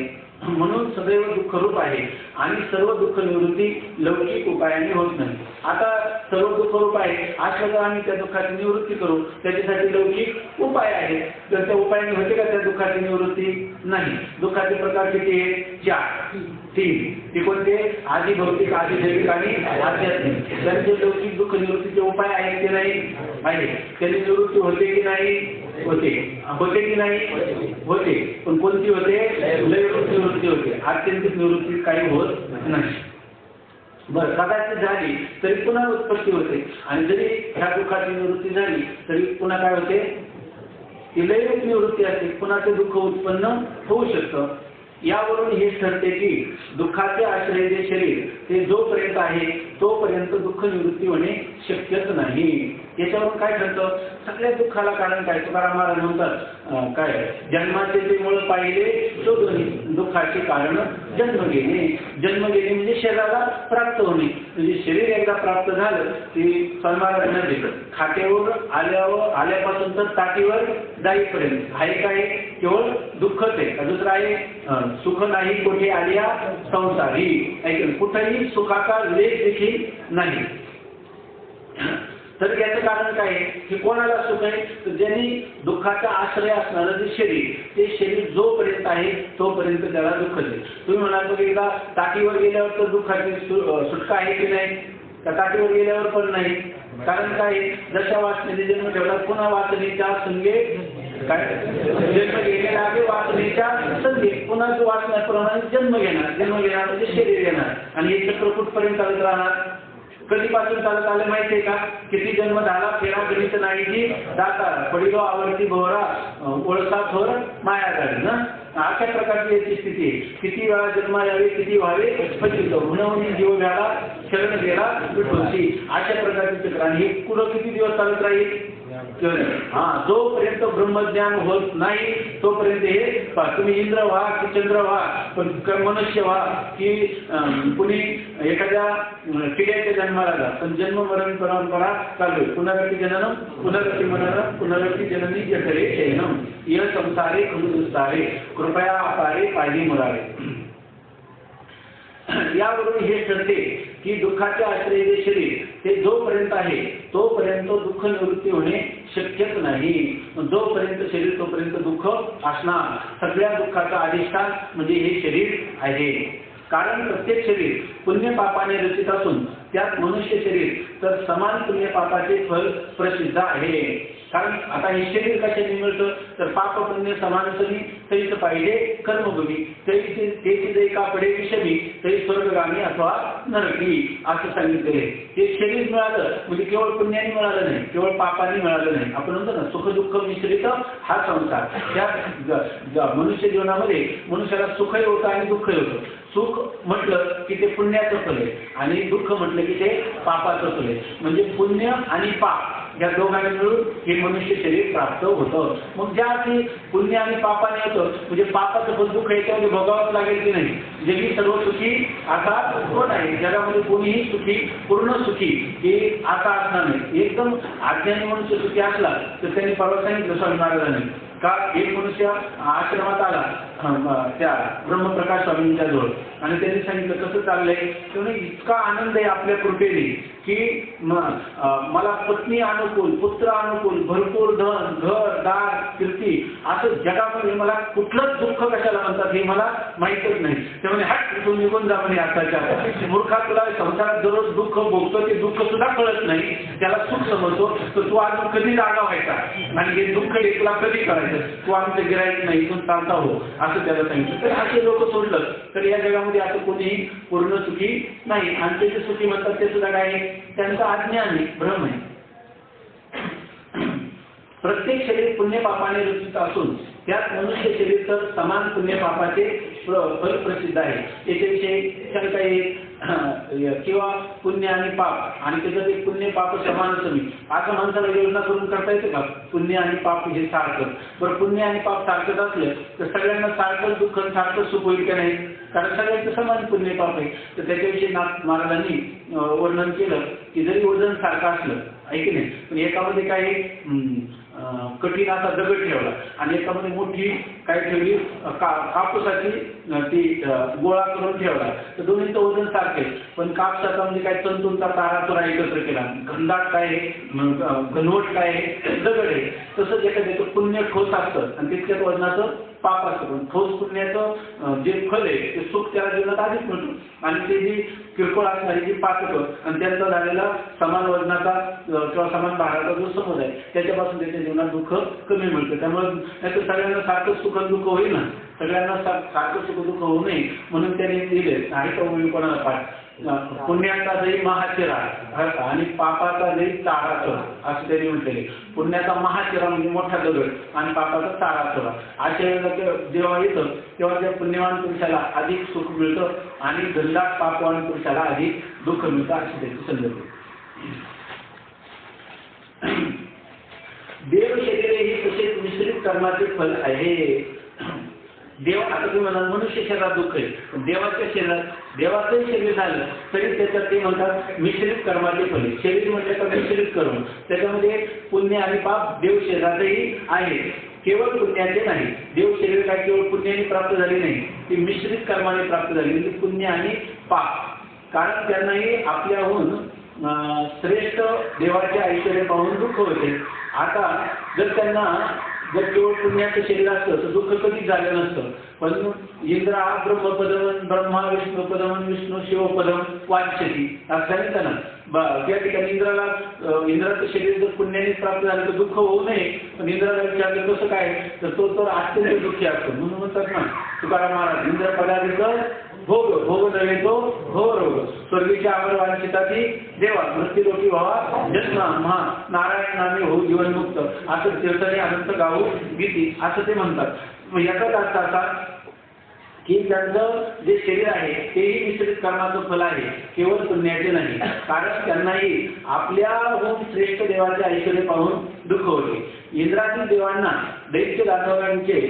म्हणून सदैव दुःखरूप आहे आणि सर्व दुःख निवृत्ती लौकिक उपायाने होत नाही. आता सर्व दुःखरूप आहे अशा आम्ही त्या दुःखाची निवृत्ती करू त्याच्यासाठी लौकिक उपाय आहेत तर त्या उपायाने होते का त्या दुःखाची निवृत्ती नाही. दुःखाचे प्रकार किती आहे 3 ते कोणते आधी भौतिक आधी दैविक आणि आध्यात्मिक. त्यांचे लौकिक दुःख निवृत्तीचे उपाय आहेत की नाही आहे त्याची निवृत्ती होते की नाही होते की नाही होते पण कोणती होते लयरूप निवृत्ती होते आत्यंतिक निवृत्ती काही होत नाही. नाही. बरं, कदाचित झाली तरी पुन्हा उत्पत्ती होते आणि जरी ह्या दुःखाची निवृत्ती झाली तरी पुन्हा काय होते, ती लयरूप निवृत्ती असते, पुन्हा ते दुःख उत्पन्न होऊ शकतं. यावरून हे ठरते की दुःखाचे आश्रय जे शरीर ते जोपर्यंत आहे तोपर्यंत दुःख निवृत्ती होणे शक्यच नाही. याच्यावरून काय ठरतं, सगळ्या दुःखाला कारण काय, तुकाराम महाराज म्हणतात काय, जन्माचे ते मूळ पाहिले शोधणे, दुःखाचे कारण जन्म घेणे. जन्म घेणे म्हणजे शरीराला प्राप्त होणे, म्हणजे शरीर एकदा प्राप्त झालं की महाराज म्हणजे खात्यावर आल्यापासून तर ताटीवर जाईपर्यंत आहे काय, केवळ दुःखच आहे, दुसरं आहे सुख नाही कोठे आलिया संसारी, ऐकलं कुठेही सुखाचा लेख देखील नाही. तर याचं कारण काय आहे की कोणाला सुख आहे, तर ज्यांनी दुःखाचा आश्रय असणारं जे शरीर, ते शरीर जोपर्यंत आहे तोपर्यंत त्याला दुःख आहे. तुम्ही म्हणाल की एकदा ताटीवर गेल्यावर तर दुःखाची सुटका आहे की नाही, त्या ताटीवर गेल्यावर पण नाही. कारण काय, जशा वासनेने जन्म ठेवला पुन्हा वासनेच्या संगे काय जन्म घेण्याला आधी वासनेच्या संगे पुन्हा जो वासनाप्रमाणे जन्म घेणार म्हणजे शरीर घेणार आणि हे चक्र कुठपर्यंत चालत राहणार, कधीपासून चालत आलं माहिती आहे का, किती जन्म झाला फेरा गणित नाही की दाता पडिलो आवर्ती भोवरा ओळखा थोर माया झाली ना, अशा प्रकारची याची स्थिती आहे. किती वेळा जन्म यावे किती व्हावे पचित हुनवणी जीव घ्याला शरण गेला विठोशी, अशा प्रकारचे चक्र. आणि हे पुढं किती दिवस चालत राहील, जोपर्यंत ब्रह्मज्ञान होत नाही तोपर्यंत हे तुम्ही इंद्र व्हा की चंद्र व्हा, पण मनुष्य व्हा की कुणी एखाद्या किड्याच्या जन्माला जा, पण जन्म मरण परंपरा चालू आहे. पुनरपी जननम पुनरपी मननम पुनरपी जननी जठरे शयनम य संसारे खंडुसारे कृपया अपारे पाहिजे मुरारे. यावरून हे ठरते की दुःखाचे आश्रय जे शरीर ते जोपर्यंत आहे तोपर्यंत दुःख निवृत्ती होणे शक्यच नाही. जोपर्यंत शरीर तोपर्यंत दुःख असणार. सगळ्या दुःखाचा अधिष्ठान म्हणजे हे शरीर आहे. कारण प्रत्येक शरीर पुण्य पापाने रचित असून त्यात मनुष्य शरीर तर समान पुण्य पापाचे फल प्रसिद्ध आहे. कारण आता हे शरीर कशाने मिळतं, तर पाप पुण्य समानसमी तरीच पाहिजे कर्मभूमी, तेच जै कापडे विषमी तरी स्वर्गगामी अथवा नरकी असं सांगितलेले. हे शरीर मिळालं म्हणजे केवळ पुण्याने मिळालं नाही, केवळ पापाने मिळालं नाही. आपण म्हणतो ना सुख दुःख मिश्रित हा संसार. त्या मनुष्य जीवनामध्ये मनुष्याला सुखही होतं आणि दुःखही होतं. सुख म्हटलं की ते पुण्याचं फल आहे आणि दुःख म्हटलं की ते पापाचं फल आहे. म्हणजे पुण्य आणि पाप या दोघांनी मिळून हे मनुष्य शरीर प्राप्त होतं. मग ज्या अर्थी पुण्य आणि पापाने होतं म्हणजे पापाचं फल दुःख याच्यामध्ये भोगावंच लागेल की नाही. जगी सर्व सुखी असा कोण आहे, जगामध्ये कोणीही सुखी पूर्ण सुखी हे असा असणार नाही. एकदम अज्ञानी मनुष्य सुखी असला तर त्यांनी परवा सांगितलं स्वामी महाराजांनी का एक मनुष्य आश्रमात आला त्या ब्रह्मप्रकाश स्वामींच्या जवळ आणि त्यांनी सांगितलं कसं चाललंय, त्यामुळे इतका आनंद आहे आपल्या कृपेने की मला पत्नी अनुकूल पुत्र अनुकूल भरपूर धन घर दार कीर्ती असं जगामध्ये मला कुठलंच दुःख कशाला म्हणतात हे मला माहीतच नाही. त्यामुळे हट तू निघून जा म्हणे आताच्या मूर्खा, तुला संसारात दररोज दुःख भोगतो ते दुःख सुद्धा कळत नाही, त्याला सुख समजतो, तर तू अजून कधी जागा व्हायचा आणि हे दुःख तुला कधी करायचं, तू आमचं गिरायक नाही इथून चालता हो असं त्याला सांगितलं. तर असे लोक सोडलं तर या जगामध्ये आता कोणीही पूर्ण सुखी नाही. आणि ते जे सुखी म्हणतात ते सुद्धा काय आहे, त्यांचं अज्ञान आहे, भ्रम आहे. प्रत्येक शरीर पुण्य पापाने रचित असून त्यात मनुष्य शरीर तर समान पुण्य पापाचे फल प्रसिद्ध आहे. याच्याविषयी शंका येईल किंवा पुण्य आणि पाप आणि त्याच्यात एक पुण्य पाप समानसमी असं माणसाला योजना करून करता येते का, पुण्य आणि पाप हे सारखं. बरं पुण्य आणि पाप सारखंच असलं तर सगळ्यांना सारखं दुःख सारखं सुख होईल का नाही, कारण सगळ्यांचं समान पुण्य पाप आहे. तर त्याच्याविषयी महाराजांनी वर्णन केलं की जरी वजन सारखं असलं आहे की नाही, पण एकामध्ये काय कठीण असा दगड ठेवला आणि एकामध्ये मोठी काय ठेवली कापूसाची ती गोळा करून ठेवला, तर दोन्हीचं वजन सारखे. पण कापसाचा म्हणजे काय तंतूंचा तारातुरा एकत्र केला, घनदाट काय घनवट काय दगड आहे. तसंच एखाद्याचं पुण्य ठोस असतं आणि तितक्याच वजनाचं पाप असतं. पण ठोस पुण्याचं जे फल आहे ते सुख त्याला जीवनात आधीच मिळतं आणि ते जी किरकोळ असणारी जी पातकं आणि त्यांचा झालेला समान वजनाचा किंवा समान भाराचा जो समज आहे त्याच्यापासून त्याच्या जीवनात दुःख कमी मिळतं. त्यामुळे नाही तर सगळ्यांना सारखं सुख दुःख होईल ना, सगळ्यांना सारखं सुख दुःख होऊ नये म्हणून त्यांनी दिले आहे तो कोणाला पाठ पुण्याचा जरी महाचिरा आणि पापाचा जरी तारा चढ असं त्यांनी म्हटलेले. पुण्याचा महाचिरा म्हणजे मोठा दगड आणि पापाचा तारा चढ अशा वेळेला जेव्हा येतं तेव्हा त्या पुण्यवान पुरुषाला अधिक सुख मिळतं आणि गल्लाट पापवान पुरुषाला अधिक दुःख मिळतं अशी त्याची संदर्भ. देव शरीरे ही तसेच मिश्रित कर्माचे फल आहे. देव आता तुम्ही म्हणाल मनुष्य शरीरात दुःख आहे, पण देवाच्या शरीरात देवाचंही शरीर झालं तरी त्याच्यात ते म्हणतात मिश्रित कर्माचे फल. शरीर म्हटलं तर मिश्रित कर्म, त्याच्यामध्ये पुण्य आणि पाप देव शरीरातही आहे. केवळ पुण्याचे नाही, देव शरीर काय केवळ पुण्याने प्राप्त झाले नाही, ती मिश्रित कर्माने प्राप्त झाली म्हणजे पुण्य आणि पाप. कारण त्यांनाही आपल्याहून श्रेष्ठ देवाचे ऐश्वर्य पाहून दुःख होते. आता जर त्यांना जर केवळ पुण्याचं शरीर असतं तर दुःख कधीच झालं नसतं. पण इंद्रा ब्रह्मपदम ब्रह्मा विष्णुपदम विष्णू शिवपदम वांछती असं सांगितलं ना. त्या ठिकाणी इंद्राचं शरीर जर पुण्याने प्राप्त झालं तर दुःख होऊ नये. पण इंद्राला विचारलं कसं काय तर तो तर अत्यंत दुःखी असतो. म्हणून म्हणतात ना तुकाराम महाराज इंद्र पदाधिक भोग भोग नव्हे तो भोग रोग स्वर्गीच्या अमर वांछिताची देवा मृत्यू रोगी व्हावा जन्म महा नारायण नामे हो जीवनमुक्त असं तीर्थाने अनंत गाऊ गीती असं ते म्हणतात. याचाच अर्थ असा की त्यांचं जे शरीर आहे तेही मिश्रित कर्माचं फल आहे, केवळ पुण्याचे नाही. कारण त्यांनाही आपल्याहून श्रेष्ठ देवाचे ऐश्वर्य पाहून दुःख होते. इंद्रातील देवांना दैत्य दानवांचे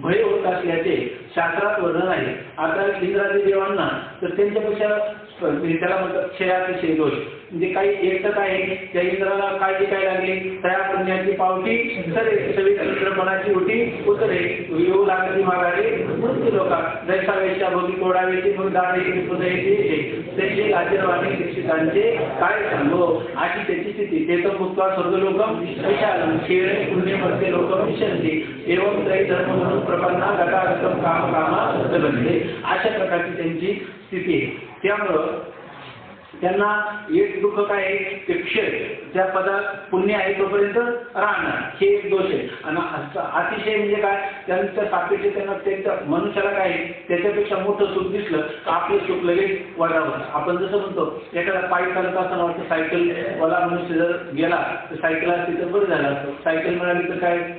भय होत असल्याचे शास्त्रात वर्णन आहे. आता इंद्रातील देवांना तर त्यांच्यापेक्षा त्याला म्हणतात क्षयातिशय दोष म्हणजे काही एकटक आहे. त्या इंद्राला काळजी काय लागली त्या पुण्याची पावती सरे सवित्रपणाची उठी उतरे येऊ लागली मागारे मृत्यू लोका जैसा वेशा भोगी तोडावेची मग दाडे त्यांचे लाजीरवाणी शिक्षितांचे काय सांगो अशी त्याची स्थिती. ते तर मुक्ता स्वर्गलोकम विशाल खेळ पुण्य मध्य लोकम विशंती एवं त्रय धर्म म्हणून प्रपन्ना गटागतम काम कामा बनले अशा प्रकारची त्यांची स्थिती आहे. त्यामुळं त्यांना एक दुःख काय आहे ते क्षय त्या पदात पुण्य आहे तोपर्यंत राहणार हे एक दोष आहे. आणि अतिशय म्हणजे काय त्यांच्या सापेक्ष त्यांना त्यांच्या मनुष्याला काय त्याच्यापेक्षा मोठं सुख दिसलं तर आपलं सुख लगेच वाढावं. आपण जसं म्हणतो एखादा पायी चालत असताना वाटतं सायकलवाला मनुष्य जर गेला तर सायकल असती तर बरं झालं असतं. सायकल मिळाली तर काय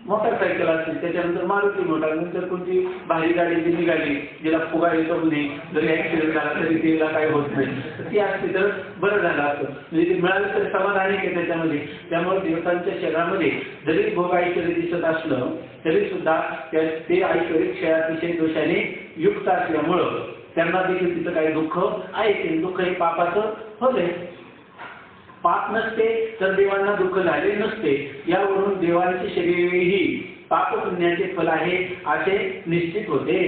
मोटरसायकल असतील त्याच्यानंतर मारुती मोटार नंतर कोणती भारी गाडी जी निघाली जिला फुगा येतो नाही जरी ऍक्सिडेंट झाला तरी तिला काही होत नाही तर ती असते तर बरं झालं असतं. म्हणजे ते मिळालं तर समाधानी आहे त्याच्यामध्ये. त्यामुळे देवतांच्या शरीरामध्ये जरी भोग ऐश्वर्य दिसत असलं तरी सुद्धा ते ऐश्वर्य क्षयातिशय दोषाने युक्त असल्यामुळं त्यांना देखील तिथं काही दुःख आहे. ते दुःख हे पापाचं फल आहे. पाप नसते तर देवांना दुःख झाले नसते. यावरून देवांचे शरीरही पाप पुण्याचे फल आहे असे निश्चित होते.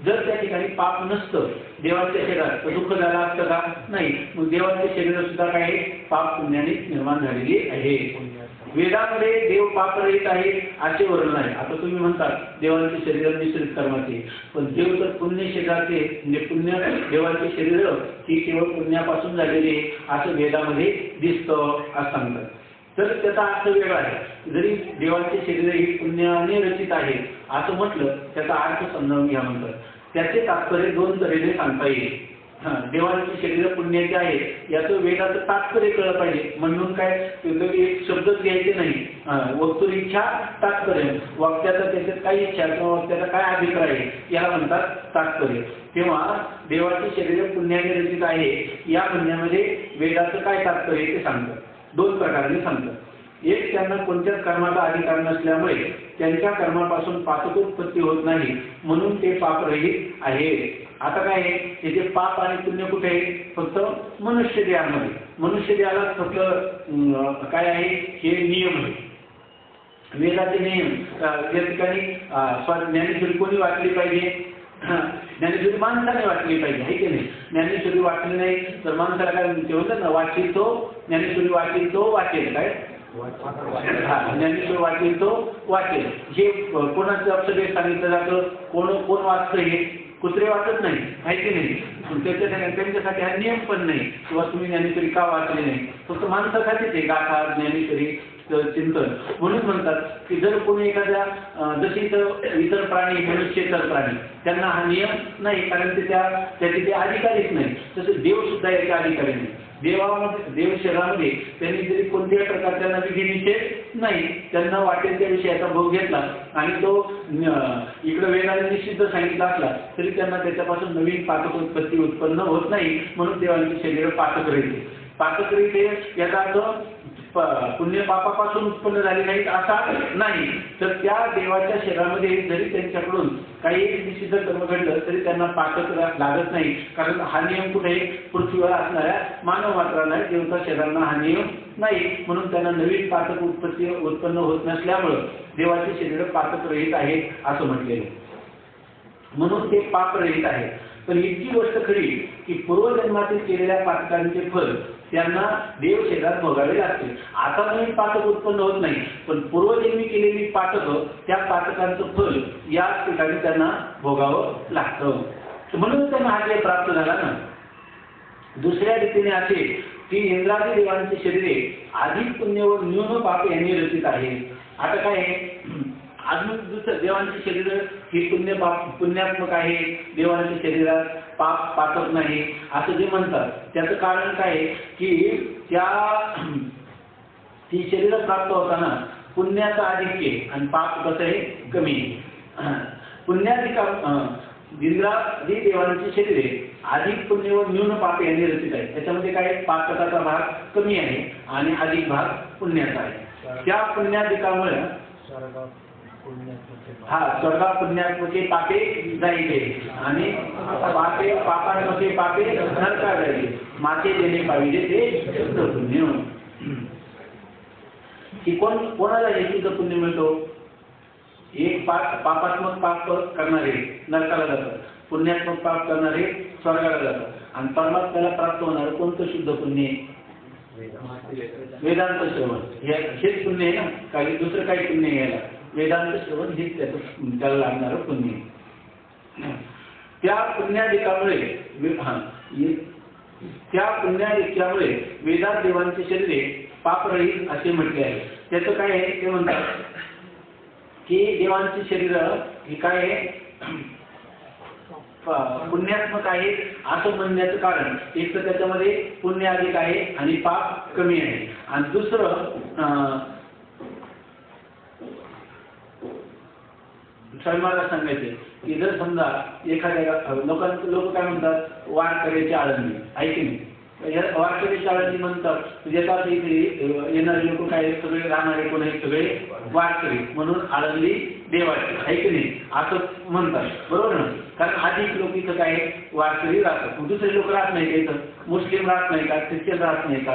जर त्या ठिकाणी पाप नसतं देवांच्या शरीरात तर दुःख झालं असतं का नाही. मग देवांचे शरीर सुद्धा काय पाप पुण्याने निर्माण झालेली आहे. वेदामध्ये देव पापरहित आहे असे वर्णन आहे. आता तुम्ही म्हणतात देवांचे शरीर मिश्रित कर्माचे पण देव तर पुण्य शरीराचे म्हणजे पुण्य देवांचे शरीर ही केवळ पुण्यापासून झालेली आहे असं वेदामध्ये दिसतं असं सांगतात. तर त्याचा अर्थ वेगळा आहे. जरी देवांचे शरीर ही पुण्याने रचित आहे असं म्हटलं त्याचा अर्थ समजावून घ्या म्हणतात. त्याचे तात्पर्य दोन तऱ्हेने सांगता येईल. देवांची शरीर पुण्याचे आहे याचं वेदाचं तात्पर्य कळलं पाहिजे. म्हणून काय एक शब्दच घ्यायचे नाही. वक्तुर इच्छा तात्पर्य वाक्याचा त्याच्यात काय इच्छा किंवा वाक्याचा काय अभिप्राय आहे याला म्हणतात तात्पर्य. तेव्हा देवाचे शरीर पुण्याने रचित आहे या म्हणण्यामध्ये वेदाचं काय तात्पर्य ते सांगतात. दोन प्रकाराने सांगतात. एक त्यांना कोणत्याच कर्माचा अधिकार नसल्यामुळे त्यांच्या कर्मापासून पातकोत्पत्ती होत नाही म्हणून ते पापरहित आहे. आता काय आहे त्याचे पाप आणि पुण्य कुठे आहे फक्त मनुष्य देहामध्ये. मनुष्य देहाला फक्त काय आहे हे नियम आहे वेदाचे नियम. या ठिकाणी ज्ञानेश्वरी कोणी वाचली पाहिजे ज्ञानेश्वरी माणसाने वाचली पाहिजे आहे की नाही. ज्ञानेश्वरी वाचली नाही तर माणसाला काय म्हणते होतं ना वाचील तो ज्ञानेश्वरी वाचील तो वाचेल काय ज्ञानेश्वर वाचेल तो वाचेल. हे कोणाचं अपसगळे सांगितलं जातं, कोण वाचतं हे कुत्रे वाचत नाही, माहिती नाही. त्यांच्यासाठी हा नियम पण नाही किंवा तुम्ही ज्ञानेश्वरी का वाचले नाही, फक्त माणसासाठीच आहे गाथा ज्ञानेश्वरी चिंतन. म्हणून म्हणतात की जर कोणी एखाद्या जशी इतर प्राणी मनुष्य इतर प्राणी त्यांना हा नियम नाही, कारण त्याचे ते अधिकारीच नाही. तसं देव सुद्धा याचे अधिकारी नाही. देव शरीरामध्ये त्यांनी जरी कोणत्याही प्रकार त्यांना विधी निषेध नाही, त्यांना वाटेल त्या विषयाचा भोग घेतला आणि तो इकडे वेदाने निश्चित सांगितला असला तरी त्यांना त्याच्यापासून नवीन पातकोत्पत्ती उत्पन्न होत नाही. म्हणून देवांची शरीर पातकरीते याचा अर्थ पुण्य पापापासून उत्पन्न झाले नाहीत असा नाही, तर त्या देवाच्या शरीरामध्ये जरी त्यांच्याकडून काही निषिद्ध कर्म घडलं तरी त्यांना पातक लागत नाही. कारण हा नियम कुठे पृथ्वीवर असणाऱ्या मानव मात्राला देवता शरीरांना हा नियम नाही. म्हणून त्यांना नवीन पातक उत्पन्न होत नसल्यामुळं देवाचे शरीर पातक रहित आहे असं म्हटलेलं. म्हणून ते पाप रहित आहे. पण इतकी गोष्ट खरी की पूर्वजन्मातील केलेल्या पातकांचे फल त्यांना देव शरीरात भोगावे लागते. आता नवीन पातक उत्पन्न होत नाही, पण पूर्वजन्मी केलेली पातक त्या पातकांचं फल याच ठिकाणी त्यांना भोगावं लागतं. म्हणून त्यांना हा जय प्राप्त झाला ना. दुसऱ्या रीतीने असे की इंद्रादी देवांची शरीरे अधिक पुण्य व न्यून पाप यांनी रचित आहे. आता काय अजून दुसरं देवांची शरीर ही पुण्यात्मक आहे, देवांच्या शरीरात पातक नाही असं जे म्हणतात त्याचं कारण काय की ती शरीर प्राप्त होताना पुण्याचा अधिक आणि पाप कसं आहे कमी. इंद्रादी देवांची शरीरे अधिक पुण्य व न्यून पाप यांनी रचित आहे. त्याच्यामध्ये काय पातकाचा भाग कमी आहे आणि अधिक भाग पुण्याचा आहे. त्या पुण्याधिकामुळे स्वर्गा पुण्यात्मके पापे जायचे आणि पापात्मके पापे नरका जायचे. माते देणे पाहिजे ते शुद्ध पुण्य. की कोणाला हे शुद्ध पुण्य मिळतो? एक पापात्मक पाप करणारे नरकाला जातात, पुण्यात्मक पाप करणारे स्वर्गाला जातात. आणि परमात्म्याला प्राप्त होणार कोणतं शुद्ध पुण्य? वेदांत श्रवण. हेच पुण्य आहे ना, काही दुसरं काही पुण्य घ्यायला. वेदांत श्रवण हेच त्याला लागणारं पुण्य. त्या पुण्याधिक्यामुळे वेदात देवांचे शरीरे पापरहित असे म्हटले आहे. त्याचं काय आहे ते म्हणतात की देवांची शरीर ही काय आहे पुण्यात्मक आहे असं म्हणण्याचं कारण एक तर त्याच्यामध्ये पुण्य अधिक आहे आणि पाप कमी आहे. आणि दुसरं मला सांगायचे की जर समजा एखाद्या लोक काय म्हणतात वारकऱ्याची आळंदी ऐकी नाही, वारकऱ्याची आळंदी म्हणतात ज्याच्यात येणारे लोक काय सगळे राहणारे कोण आहेत सगळे वारकरी म्हणून आळंदी देवाची ऐकी नाही असं म्हणतात. बरोबर ना, कारण अधिक लोक इथं काय वारकरी राहतात, दुसरे लोक राहत नाही का, इथं मुस्लिम राहत नाही का, ख्रिश्चन राहत नाही का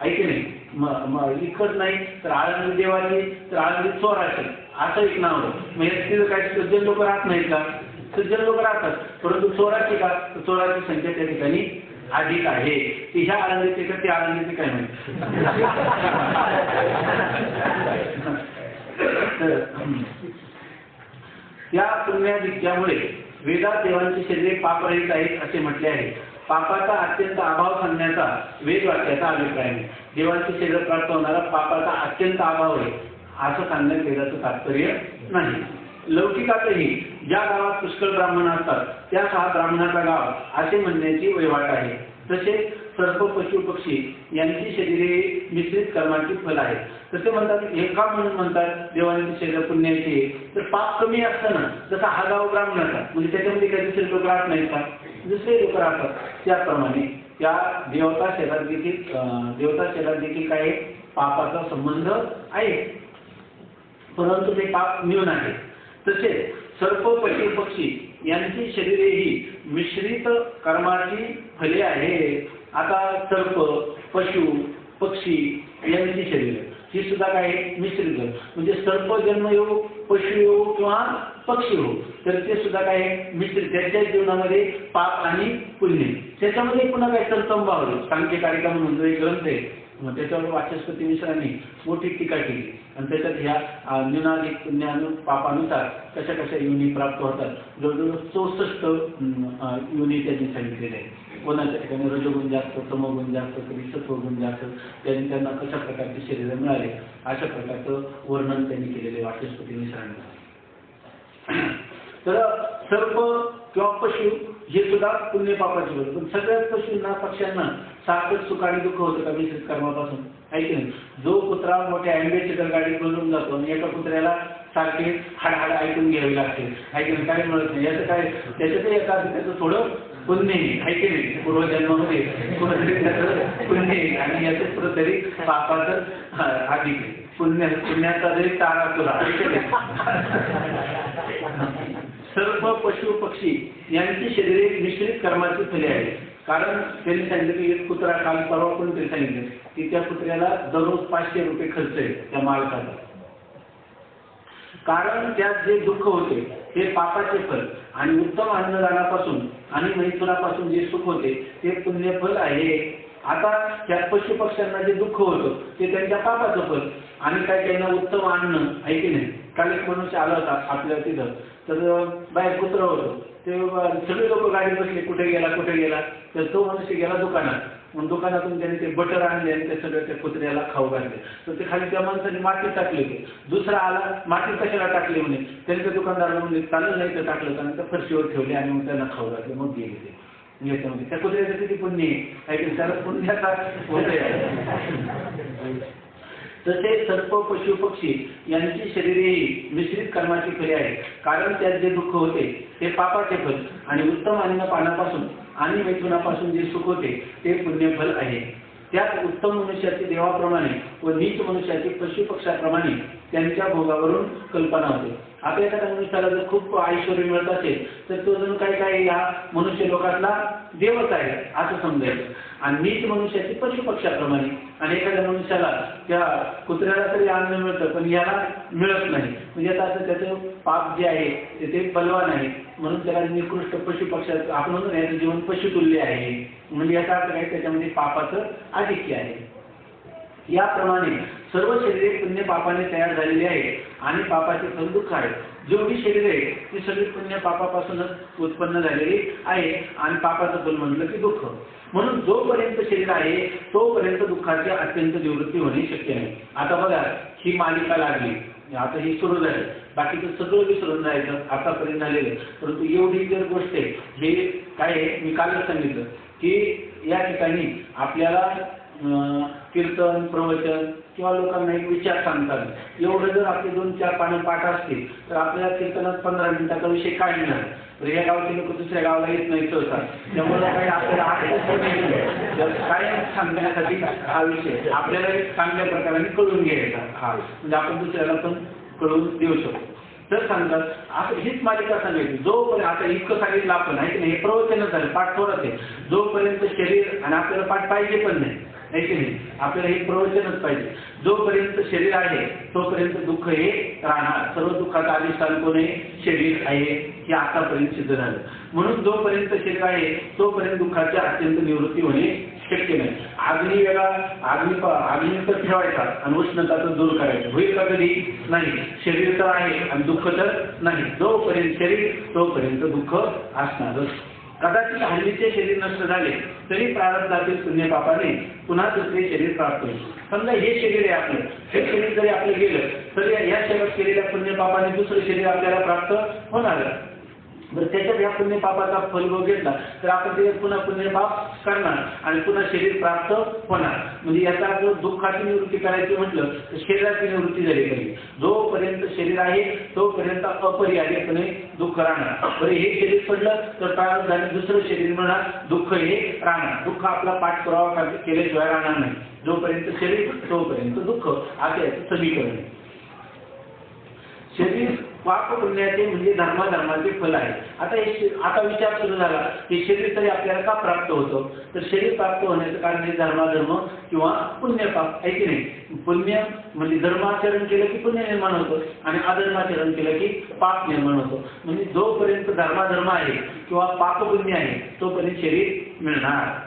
ऐकी नाही. इतकंच नाही तर आळंदी देवाची तर आळंदी चोराची असं एक नाव आहे. म्हणजे तिथं काय सज्जन लोक राहत नाहीत का? सज्जन लोक राहतात, परंतु चोराची का, चोराची संख्या त्या ठिकाणी अधिक आहे. की ह्या आळंदीचे का त्या आळंदीचे काय माहिती. त्या पुण्याधिक्यामुळे वेदात देवांची शरीरे पापरहित आहेत असे म्हटले आहे. पापाचा अत्यंत अभाव सांगण्याचा वेदवाक्याचा अभिप्राय आहे. देवांची शरीर प्राप्त होणारा पापाचा अत्यंत अभाव आहे असं सांगण्यात वेदाचं तात्पर्य नाही. लौकिकातही ज्या गावात पुष्कळ ब्राह्मण असतात त्या 6 ब्राह्मणाचा गाव असे म्हणण्याची वैवाट आहे. तसेच सर्प पशु पक्षी यांची शरीरे मिश्रित कर्माची फल आहेत. तसे म्हणतात एका म्हणून म्हणतात देवांची शरीर पुण्याची तर पाप कमी असताना जसा हा गाव ब्राह्मणाचा म्हणजे त्याच्यामध्ये काही दुसरे लोक राहत नाहीत का, दुसरे लोक राहतात. त्याप्रमाणे त्या देवता शरीरात देखील काय पापाचा संबंध आहे, परंतु ते पाप न्यून आहे. तसेच सर्प पशु पक्षी यांची शरीरे ही मिश्रित कर्माची फले आहे. आता सर्प पशु पक्षी यांची शरीर ही सुद्धा काय मिश्रित म्हणजे सर्प जन्म येऊ पशु येऊ किंवा पक्षी हो तर ते सुद्धा काय मिश्रित त्याच्या जीवनामध्ये पाप आणि पुण्य त्याच्यामध्ये पुन्हा काय सरसंभाव सांख्य कार्यक्रम म्हणून एक ग्रंथ आहे मग त्याच्यावर वाचस्पती मिश्रांनी मोठी टीका केली आणि त्याच्यात ह्या न्यूनाधिक पुण्यानु पापानुसार कशा कशा योनी प्राप्त होतात जवळजवळ 64 योनी त्यांनी सांगितलेले आहे. कोणाच्या ठिकाणी रजोगुण जास्त, तमोगुण जास्त, कधी सत्वगुण जास्त, त्यांना कशा प्रकारचे शरीर मिळाले अशा प्रकारचं वर्णन त्यांनी केलेले वाचस्पती मिश्रांनी. तर सर्प किंवा पशु हे सुद्धा पुण्य पापाचे होते. पण सगळ्याच पशूंना पक्ष्यांना सारखंच सुख आणि दुःख होतं का मिश्रित कर्मापासून? ऐक नाही. जो कुत्रा मोठ्या अँबेसिडर गाडीत बसून जातो आणि एका कुत्र्याला सारखे हाड ऐकून घ्यावी लागते, ऐकून काय मिळत नाही. याचं काय त्याच्यातही एका त्याचं थोडं पुण्य ऐके नाही. पूर्वजन्मामध्ये पुण्य आणि याचं कुठंतरी पापाचं अधिक पुण्याचा जरी तारा तुला सर्प पशु पक्षी यांची शरीरे मिश्रित कर्माची फले आहे. कारण त्यांनी सांगितलं की एक कुत्रा काल परवा पण तरी सांगितलं की त्या कुत्र्याला दररोज 500 रुपये खर्च आहे त्या मालकाचा. कारण त्यात जे दुःख होते ते पापाचे फल आणि उत्तम अन्नदानापासून आणि मैथुनापासून जे सुख होते ते पुण्यफल आहे. आता त्या पशु पक्ष्यांना जे दुःख होतं ते त्यांच्या पापाचं फल आणि काही ना उत्तम अन्न आहे की नाही. काल एक मनुष्य आला होता आपल्या तिथं, तर बाहेर कुत्रं होतं. ते सगळे लोक गाडीत बसले, कुठे गेला तर तो मनुष्य गेला दुकानात. मग दुकानातून त्याने ते बटर आणले आणि ते सगळं त्या कुत्र्याला खाऊ घातले. तर ते खाली त्या माणसाने माती टाकली होती. दुसरा आला, माती कशाला टाकली म्हणे. त्यांच्या दुकानदाराला म्हणजे चाललं नाही तर टाकलं कारण त्या फरशीवर ठेवले आणि मग त्यांना खाऊ घातले. मग गेले ते याच्यामध्ये. त्या कुत्र्याचं किती पुण्य आहे, त्याला पुण्याचा होते. तसे सर्प पशु पक्षी यांची शरीरेही मिश्रित कर्माची फले आहे. कारण त्यात जे दुःख होते ते पापाचे फल आणि उत्तम अन्न पानापासून आणि मैथुनापासून जे सुख होते ते पुण्यफल आहे. त्यात उत्तम मनुष्याची देवाप्रमाणे व नीच मनुष्याची पशु पक्षाप्रमाणे त्यांच्या भोगावरून कल्पना होते. आता एखाद्या मनुष्याला जर खूप ऐश्वर्य मिळत असेल तर तो जण काही या मनुष्य लोकातला देवच आहे असं समजायचं. आणि नीच मनुष्याची पशु पक्षाप्रमाणे आणि एखाद्या मनुष्याला त्या कुत्र्याला तरी अन्न मिळतं पण याला मिळत नाही म्हणजे आता त्याचं पाप जे आहे ते बलवान आहे म्हणून त्याला निकृष्ट पशु पक्षाचं आपण म्हणून याचं जीवन पशुतुल्य आहे. म्हणजे याचा अर्थ काय त्याच्यामध्ये पापाचं आधिक्य आहे. याप्रमाणे सर्व शरीरे पुण्य पापाने तयार झालेली आहे आणि पापाचे फल दुःख आहे. जेवढी शरीर आहे ती सगळी पुण्य पापापासूनच उत्पन्न झालेली आहे आणि पापाचं फल म्हटलं की दुःख. म्हणून जोपर्यंत शरीर आहे तोपर्यंत दुःखाची अत्यंत निवृत्ती होणे शक्य नाही. आता बघा ही मालिका लागली, आता ही सुरू झाली, बाकीचं सगळं विसरून जायचं आतापर्यंत झालेलं. परंतु एवढी जर गोष्ट आहे हे काय आहे मी कालच सांगितलं की या ठिकाणी आपल्याला कीर्तन प्रवचन किंवा लोकांना एक विचार सांगतात. एवढं जर आपले 2-4 पानं पाठ असतील तर आपल्या कीर्तनात 15 मिनिटाचा विषय काय नाही. तर या गावचे लोक दुसऱ्या गावाला येत नाही सहसा, त्यामुळे काही आपल्याला काय सांगण्यासाठी हा विषय आपल्याला एक चांगल्या प्रकाराने कळून घ्यायचा हा म्हणजे आपण दुसऱ्याला पण कळून देऊ शकतो. तर सांगतात असं हीच मालिका सांगायची जोपर्यंत आता इतकं सांगितलं आपण आहे की नाही. हे प्रवचनच झालं, पाठ थोडंच आहे. जोपर्यंत शरीर आणि आपल्याला पाठ पाहिजे पण नाही आहे की नाही, आपल्याला हे प्रवचनच पाहिजे. जोपर्यंत शरीर आहे तोपर्यंत दुःख हे राहणार. सर्व दुःखाचं अधिष्ठान कोण आहे? शरीर आहे हे आतापर्यंत सिद्ध झालं. म्हणून जोपर्यंत शरीर आहे तोपर्यंत दुःखाची अत्यंत निवृत्ती होणे शक्य नाही. अग्नी वेगळा अग्नी तर ठेवायचा आणि उष्णता तर दूर करायचं होईल का? कधी नाही. शरीर तर आहे आणि दुःख तर नाही. जोपर्यंत शरीर तोपर्यंत दुःख असणारच. कदाचित हल्लीचे शरीर नष्ट झाले तरी प्रारब्धातील पुण्य पापाने पुन्हा दुसरे शरीर प्राप्त होईल. समजा हे शरीर आहे आपलं, हे शरीर जरी आपलं गेलं तरी या शरीरात केलेल्या पुण्य पापाने दुसरं शरीर आपल्याला प्राप्त होणार. बरं त्याच्यात या पुण्य पापाचा फलभोग घेतला तर आपण ते पुन्हा पुण्य पाप करणार आणि पुन्हा शरीर प्राप्त होणार. म्हणजे याचा अर्थ दुःखाची निवृत्ती करायची म्हटलं तर शरीराची निवृत्ती झाली पाहिजे. जोपर्यंत शरीर आहे तोपर्यंत अपरिहार्यपणे दुःख राहणार. बरं हे शरीर पडलं तर प्रारब्धाने दुसरं शरीर मिळणार, दुःख हे राहणार. दुःख आपला पाठपुरावा केल्याशिवाय राहणार नाही. जोपर्यंत शरीर तोपर्यंत दुःख असं याचं समीकरण आहे. शरीर पाप पुण्याचे म्हणजे धर्माधर्माचे फल आहे. आता विचार सुरू झाला की शरीर तरी आपल्याला का प्राप्त होतं, तर शरीर प्राप्त होण्याचं कारण हे धर्माधर्म किंवा पुण्यपाप आहे की नाही. पुण्य म्हणजे धर्माचरण केलं की पुण्य निर्माण होतं आणि अधर्माचरण केलं की पाप निर्माण होतं. म्हणजे जोपर्यंत धर्माधर्म आहे किंवा पापपुण्य आहे तोपर्यंत शरीर मिळणार.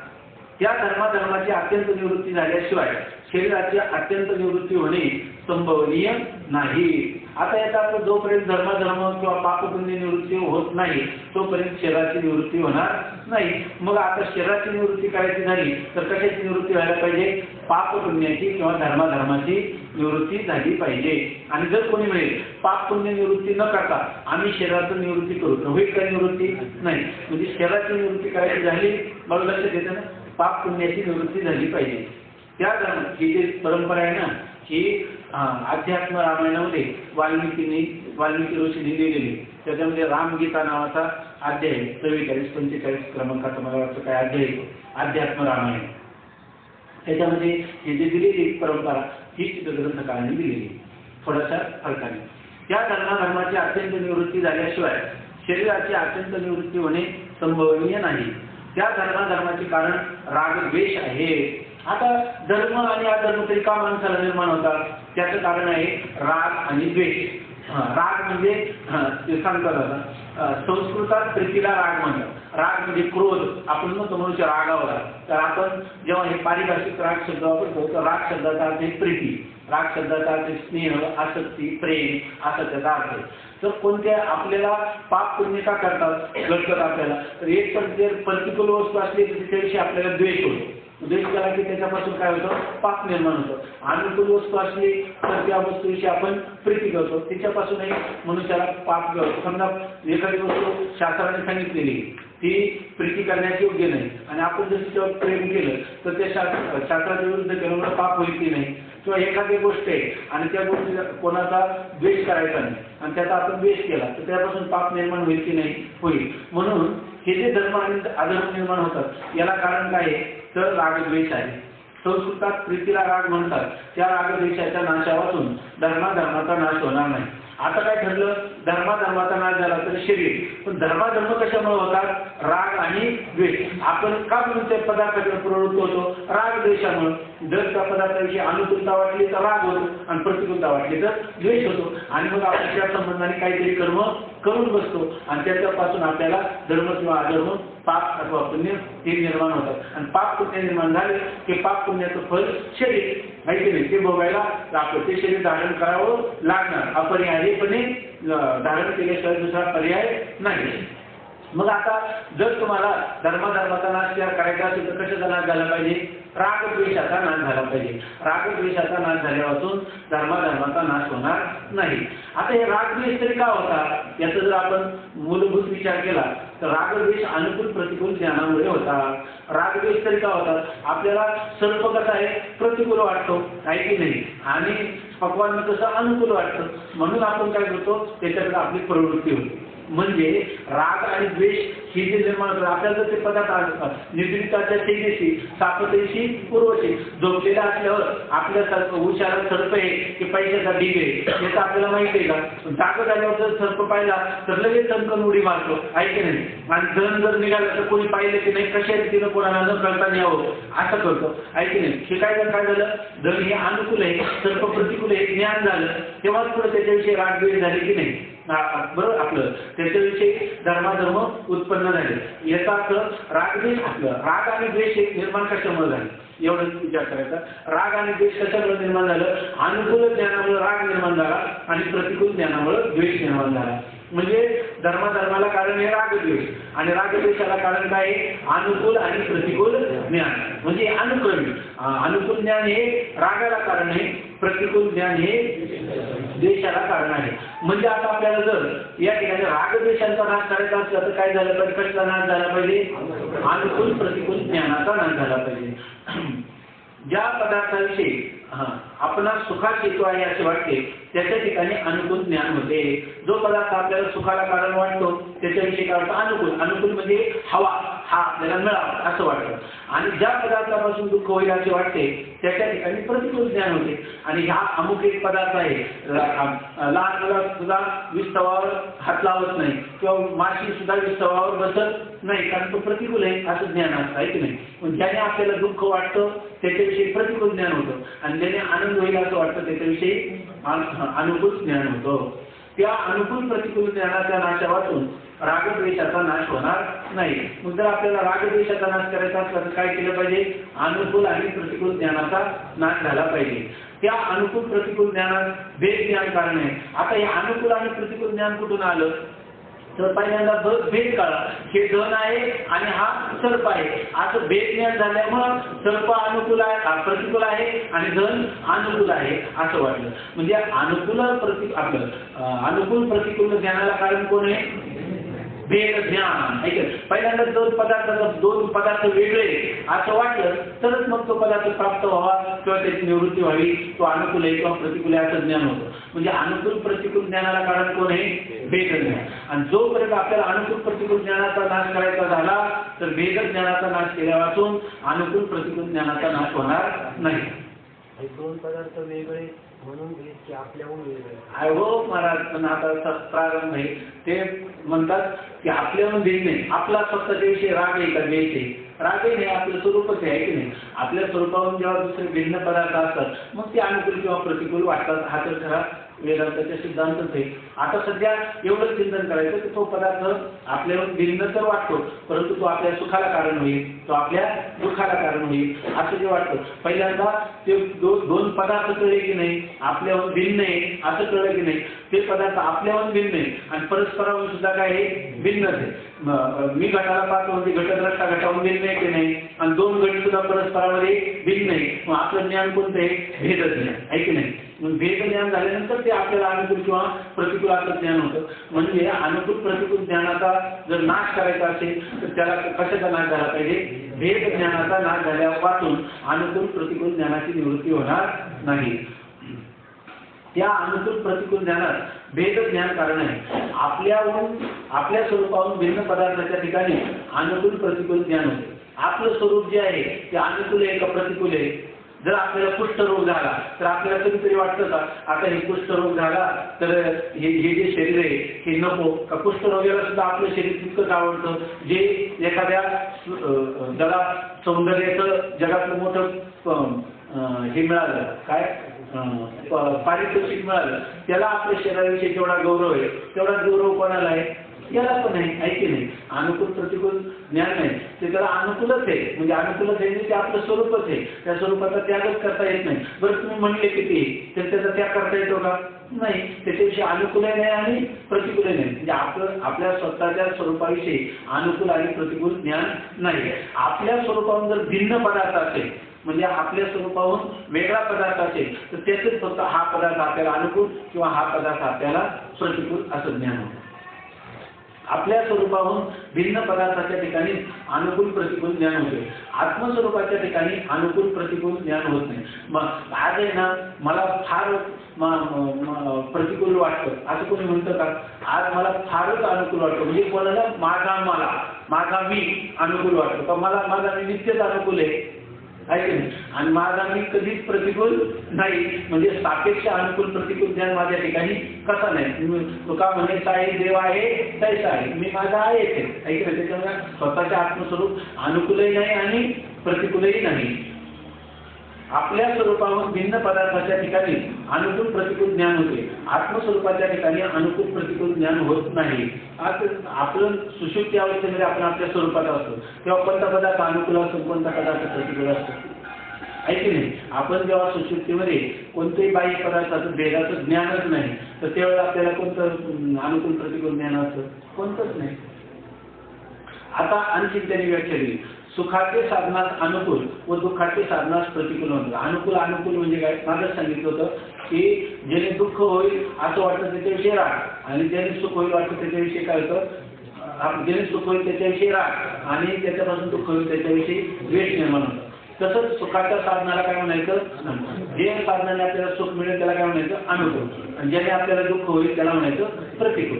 या धर्माधर्माची अत्यंत निवृत्ती झाल्याशिवाय शरीराची अत्यंत निवृत्ती होणे संभवनीय नाही। आता याचा अर्थ जोपर्यंत धर्म किंवा पापपुण्य निवृत्ती होत नाही तोपर्यंत शरीराची निवृत्ती होणार नाही। मग आता शरीराची निवृत्ती करायची झाली तर कशाची निवृत्ती व्हायला पाहिजे? पापपुण्याची किंवा धर्माची निवृत्ती झाली पाहिजे। आणि जर कोणी म्हणेल पाप पुण्य निवृत्ती न करता आम्ही शरीराची निवृत्ती करू तर होईल का निवृत्ती? नाही। म्हणजे शरीराची निवृत्ती करायची झाली मला लक्षात येतं ना, पाप पुण्याची निवृत्ती झाली पाहिजे। त्या ही जी परंपरा आहे ना ही अध्यात्म रामायणामध्ये वाल्मिकी ऋषींनी लिहिलेली, त्याच्यामध्ये रामगीता नावाचा अध्याय 44-45 क्रमांकाचा मला वाटतं काय अध्याय अध्यात्म रामायण, त्याच्यामध्ये ही जी दिलेली परंपरा ही ग्रंथकारांनी दिलेली थोड्याशा फरकाने। त्या धर्माची अत्यंत निवृत्ती झाल्याशिवाय शरीराची अत्यंत निवृत्ती होणे संभवनीय नाही। त्या धर्माचे कारण राग द्वेष आहे। आता धर्म आणि अधर्म तरी का माणसाला निर्माण होतात? त्याचं कारण आहे राग आणि द्वेष। राग म्हणजे ते सांगतात आता संस्कृतात प्रीतीला राग म्हणतात। राग म्हणजे क्रोध, आपण म्हणतो मनुष्य रागावला, तर आपण जेव्हा हे पारिभाषिक राग शब्द वापरतो तर राग शब्दाचा अर्थ आहे प्रीती, राग शब्दाचा अर्थ स्नेह, आसक्ती, प्रेम असा त्याचा अर्थ आहे। तर कोणत्या आपल्याला पाप पुण्य का करतात घडतात आपल्याला, तर एक तर जर प्रतिकूल वस्तू असली तर त्याच्याविषयी आपल्याला द्वेष होतो, द्वेष केला की त्याच्यापासून काय होतं? पाप निर्माण होतं। अनुकूल वस्तू असली तर त्या वस्तूविषयी आपण प्रीती करतो, त्याच्यापासूनही मनुष्याला पाप करतो। समजा एखादी वस्तू शास्त्राने सांगितलेली ती प्रीती करण्याची योग्य नाही आणि आपण जर तिच्यावर प्रेम केलं तर त्या शास्त्राच्या विरुद्ध केल्यामुळे पाप होईल की नाही? किंवा एखादी गोष्ट आहे आणि त्या गोष्टीचा कोणाचा द्वेष करायचा नाही आणि त्याचा आपण द्वेष केला तर त्यापासून पाप निर्माण होईल की नाही? होईल। म्हणून हे जे धर्म आणि अधर्म निर्माण होतात याला कारण काय आहे? तर रागद्वेष आहे। संस्कृतात प्रीतीला राग म्हणतात। त्या रागद्वेषाच्या नाशापासून धर्माचा नाश होणार नाही। आता काय ठरलं? धर्माचा नाश झाला तर शरीर, पण धर्म कशामुळे होतात? राग आणि द्वेष। आपण का म्हणून त्या पदार्थाकडे प्रवृत्त होतो? राग द्वेषामुळे। जर त्या पदार्थाविषयी अनुकूलता वाटली तर राग होतो आणि प्रतिकूलता वाटली तर द्वेष होतो आणि मग आपण त्या संबंधाने काहीतरी कर्म करून बसतो आणि त्याच्यापासून आपल्याला धर्म किंवा अधर्म, पाप अथवा पुण्य हे निर्माण होतात आणि पाप पुण्य निर्माण झाले की पाप पुण्याचं फल शरीर माहिती नाही, ते भोगायला लागतं, ते शरीर धारण करावं लागणार, अपरिहार्यपणे धारण केल्याशिवाय दुसरा पर्याय नाही। मग आता जर तुम्हाला धर्माचा नाश करायचा असेल तर कशाचा नाश झाला पाहिजे? रागद्वेषाचा नाश झाला पाहिजे। रागद्वेषाचा नाश झाल्यापासून धर्माचा नाश होणार नाही। आता हे रागद्वेष तरी का होता याचा जर आपण मूलभूत विचार केला तर रागद्वेष अनुकूल प्रतिकूल ज्ञानामुळे होता। रागद्वेष तरी का होतात? आपल्याला सर्प कसा आहे? प्रतिकूल वाटतो आहे की नाही, आणि पक्वान कसं अनुकूल वाटतं, म्हणून आपण काय करतो? त्याच्याकडे आपली प्रवृत्ती होते। म्हणजे राग आणि द्वेष ही जे निर्माण होतात आपल्याला ते पदार्थ निद्रिताच्या तेजेशी सापतेशी पूर्वशी झोपलेला असल्यावर आपल्यासारखं हुशार सर्प आहे की पैशाचा ढीग आहे याचं आपल्याला माहिती आहे का? जाग झाल्यावर जर सर्प पाहिला तर लगेच चमकन उडी मारतो आहे की नाही, आणि धन जर निघालं तर कोणी पाहिलं की नाही कशा रीतीनं कोणाला न कळता यावं असं करतो आहे की नाही। शिकायचं काय झालं? धन हे अनुकूल आहे, सर्प प्रतिकूल आहे, ज्ञान झालं तेव्हाच पुढे त्याच्याविषयी रागद्वेष झाले की नाही, बरोबर आपलं त्याच्याविषयी धर्म उत्पन्न झाले। याचा अर्थ रागद्वेष आपलं राग आणि द्वेष निर्माण कशामुळे झाले एवढं विचार करायचा। राग आणि द्वेष कशामुळे निर्माण झालं? अनुकूल ज्ञानामुळे राग निर्माण झाला आणि प्रतिकूल ज्ञानामुळे द्वेष निर्माण झाला। म्हणजे धर्माला कारण आहे रागद्वेष आणि रागद्वेषाला कारण काय आहे? अनुकूल आणि प्रतिकूल ज्ञान। म्हणजे अनुकूल ज्ञान हे रागाला कारण आहे, प्रतिकूल ज्ञान हे द्वेषाला कारण आहे। म्हणजे आता आपल्याला जर या ठिकाणी रागद्वेषांचा नाश करायचा असला तर काय झालं पाहिजे? कशाचा नाश झाला पाहिजे? अनुकूल प्रतिकूल ज्ञानाचा नाश झाला पाहिजे। ज्या पदार्थाविषयी आपणास सुखात हेतू आहे असे वाटते त्याच्या ठिकाणी अनुकूल ज्ञान होते। जो पदार्थ आपल्याला सुखाला कारण वाटतो त्याच्याविषयी काय वाटतं? अनुकूल म्हणजे हवा, हा आपल्याला मिळावा असं वाटतं, आणि ज्या पदार्थापासून दुःख होईल असे वाटते त्याच्या ठिकाणी प्रतिकूल ज्ञान होते। आणि हा अमुक एक पदार्थ आहे, लहान मुला सुद्धा विस्तवावर हात लावत नाही किंवा माशी सुद्धा विस्तवावर बसत नाही कारण तो प्रतिकूल आहे असं ज्ञान असतं आहे की नाही। पण ज्याने आपल्याला दुःख वाटतं त्याच्याविषयी प्रतिकूल ज्ञान होतं आणि ज्याने आनंद होईल असं वाटतं त्याच्याविषयी अनुकूल ज्ञान होतं। त्या अनुकूल प्रतिकूल ज्ञानाच्या नाशावातून रागद्वेषाचा नाश होणार नाही. मग जर आपल्याला रागद्वेषाचा नाश करायचा असला तर काय केलं पाहिजे? अनुकूल आणि प्रतिकूल ज्ञानाचा नाश झाला पाहिजे. त्या अनुकूल प्रतिकूल ज्ञानात भेद ज्ञान कारण आहे. आता हे अनुकूल आणि प्रतिकूल ज्ञान कुठून आलं? तर पहिल्यांदा भेद काढा. हे धन आहे आणि हा सर्प आहे असं भेद ज्ञान झाल्यामुळं सर्प अनुकूल आहे, प्रतिकूल आहे आणि धन अनुकूल आहे असं वाटलं. म्हणजे अनुकूल अनुकूल प्रतिकूल ज्ञानाला कारण कोण आहे? भेद ज्ञान. पहिल्यांदा दोन पदार्थ वेगळे असं वाटलं तरच मग तो पदार्थ प्राप्त व्हावा किंवा त्याची निवृत्ती व्हावी. तो अनुकूल आहे किंवा प्रतिकूल आहे असं ज्ञान होतं. म्हणजे अनुकूल प्रतिकूल ज्ञानाला कारण कोण आहे? भेद ज्ञान. आणि जोपर्यंत आपल्याला अनुकूल प्रतिकूल ज्ञानाचा नाश करायचा झाला तर भेद ज्ञानाचा नाश केल्यापासून अनुकूल प्रतिकूल ज्ञानाचा नाश होणार नाही. दोन पदार्थ वेगळे म्हणून की आपल्याहून वेगळे आहे हो महाराज. पण आता प्रारंभ आहे ते म्हणतात की आपल्याहून भिन्न नाही. आपला स्वतःच्या विषयी राग आहे का द्वेष आहे? रागही नाही, आपलं स्वरूपच आहे की नाही. आपल्या स्वरूपावरून जेव्हा दुसरे भिन्न पदार्थ असतात मग ते अनुकूल किंवा प्रतिकूल वाटतात. हा तर खरा वेदांताचा सिद्धांतच आहे. आता सध्या एवढं चिंतन करायचं की तो पदार्थ आपल्याहून भिन्न तर वाटतो परंतु तो आपल्या सुखाला कारण होईल, तो आपल्या दुःखाला कारण होईल असं जे वाटतं. पहिल्यांदा ते दोन पदार्थ कळले की नाही, आपल्याहून भिन्न आहे असं कळलं की नाही. ते पदार्थ आपल्याहून भिन्न आहे आणि परस्पराहून सुद्धा काय आहे? भिन्नच आहे. मी घटाला पाहतो म्हणजे घटद्रष्टा घटाहून भिन्न आहे की नाही आणि दोन घट सुद्धा परस्परामध्ये भिन्न आहे. मग आपलं ज्ञान कोणतं आहे? भेद ज्ञान आहे की नाही. भेद ज्ञान झाल्यानंतर ते आपल्याला अनुकूल किंवा प्रतिकूल असं ज्ञान होतं. म्हणजे अनुकूल प्रतिकूल ज्ञानाचा जर नाश करायचा असेल तर त्याला कशाचा नाश झाला पाहिजे? भेद ज्ञानाचा नाश झाल्यापासून अनुकूल प्रतिकूल ज्ञानाची निवृत्ती होणार नाही. त्या अनुकूल प्रतिकूल ज्ञानात भेद ज्ञान कारण आहे. आपल्या स्वरूपावरून भिन्न पदार्थाच्या ठिकाणी अनुकूल प्रतिकूल ज्ञान होते. आपलं स्वरूप जे आहे ते अनुकूल आहे का प्रतिकूल आहे? जर आपल्याला कुष्ठरोग झाला तर आपल्याला कधीतरी वाटतं का आता हे कुष्ठरोग झाला तर हे जे शरीर आहे हे नको का? कुष्ठरोगाला सुद्धा आपलं शरीर तितकंच आवडतं जे एखाद्या जरा सौंदर्याचं जगातलं मोठं हे मिळालं काय पारितोषिक मिळालं त्याला आपल्या शरीराविषयी जेवढा गौरव आहे तेवढा गौरव कोणाला आहे? याला पण आहे की नाही. अनुकूल प्रतिकूल ज्ञान नाही ते त्याला अनुकूलच आहे. म्हणजे अनुकूलच आहे ते आपलं स्वरूपच आहे. त्या स्वरूपाचा त्यागच करता येत नाही. बरं तुम्ही म्हणले किती तर त्याचा त्याग करता येतो का? नाही. त्याच्याविषयी अनुकूलही नाही आणि प्रतिकूलही नाही. म्हणजे आपल्या स्वतःच्या स्वरूपाविषयी अनुकूल आणि प्रतिकूल ज्ञान नाही. आपल्या स्वरूपावरून जर भिन्न पदार्थ असेल म्हणजे आपल्या स्वरूपावरून वेगळा पदार्थ असेल तर त्याचेच फक्त हा पदार्थ आपल्याला अनुकूल किंवा हा पदार्थ आपल्याला प्रतिकूल असं ज्ञान होतं. आपल्या स्वरूपावरून भिन्न पदार्थाच्या ठिकाणी अनुकूल प्रतिकूल ज्ञान होते. आत्मस्वरूपाच्या ठिकाणी अनुकूल प्रतिकूल ज्ञान होत नाही. मग आज आहे ना मला फार प्रतिकूल वाटतं असं कोणी म्हणतं का? आज मला फारच अनुकूल वाटतं म्हणजे कोणाला माझा मी अनुकूल वाटतो का? माझा मी नित्यच अनुकूल आहे की नाही. आणि माझा मी कधीच प्रतिकूल नाही. म्हणजे सापेक्ष अनुकूल प्रतिकूल ज्ञान माझ्या ठिकाणी कसा नाही. तो का म्हणायचा आहे देव आहे तैसा आहे मी माझा आहे ते ऐकलं. त्याच्यामुळे स्वतःचे आत्मस्वरूप अनुकूलही नाही आणि प्रतिकूलही नाही. आपल्या स्वरूपावरून भिन्न पदार्थाच्या ठिकाणी अनुकूल प्रतिकूल ज्ञान होते. आत्मस्वरूपाच्या ठिकाणी अनुकूल प्रतिकूल ज्ञान होत नाही. आज आपलं सुषुप्ती अवस्थेमध्ये आपण आपल्या स्वरूपात असतो तेव्हा कोणता पदार्थ अनुकूल असतो कोणता पदार्थ प्रतिकूल असतो आहे की नाही. आपण जेव्हा सुषुप्तीमध्ये कोणत्याही बाह्य पदार्थाचं भेदाचं ज्ञानच नाही तर त्यावेळेला आपल्याला कोणतं अनुकूल प्रतिकूल ज्ञान असतं? कोणतंच नाही. आता आणखी त्यांनी व्याख्या दिली. सुखाचे साधनास अनुकूल व दुःखाचे साधनास प्रतिकूल म्हणतात. अनुकूल म्हणजे काय? मागच सांगितलं होतं की ज्याने दुःख होईल असं वाटतं त्याच्याविषयी राग आणि ज्याने सुख होईल वाटतं त्याच्याविषयी काय होतं? ज्याने सुख होईल त्याच्याविषयी राग आणि त्याच्यापासून दुःख होईल त्याच्याविषयी द्वेष निर्माण होतं. तसंच सुखाच्या साधनाला काय म्हणायचं? जे साधनाने आपल्याला सुख मिळेल त्याला काय म्हणायचं? अनुकूल. आणि ज्याने आपल्याला दुःख होईल त्याला म्हणायचं प्रतिकूल.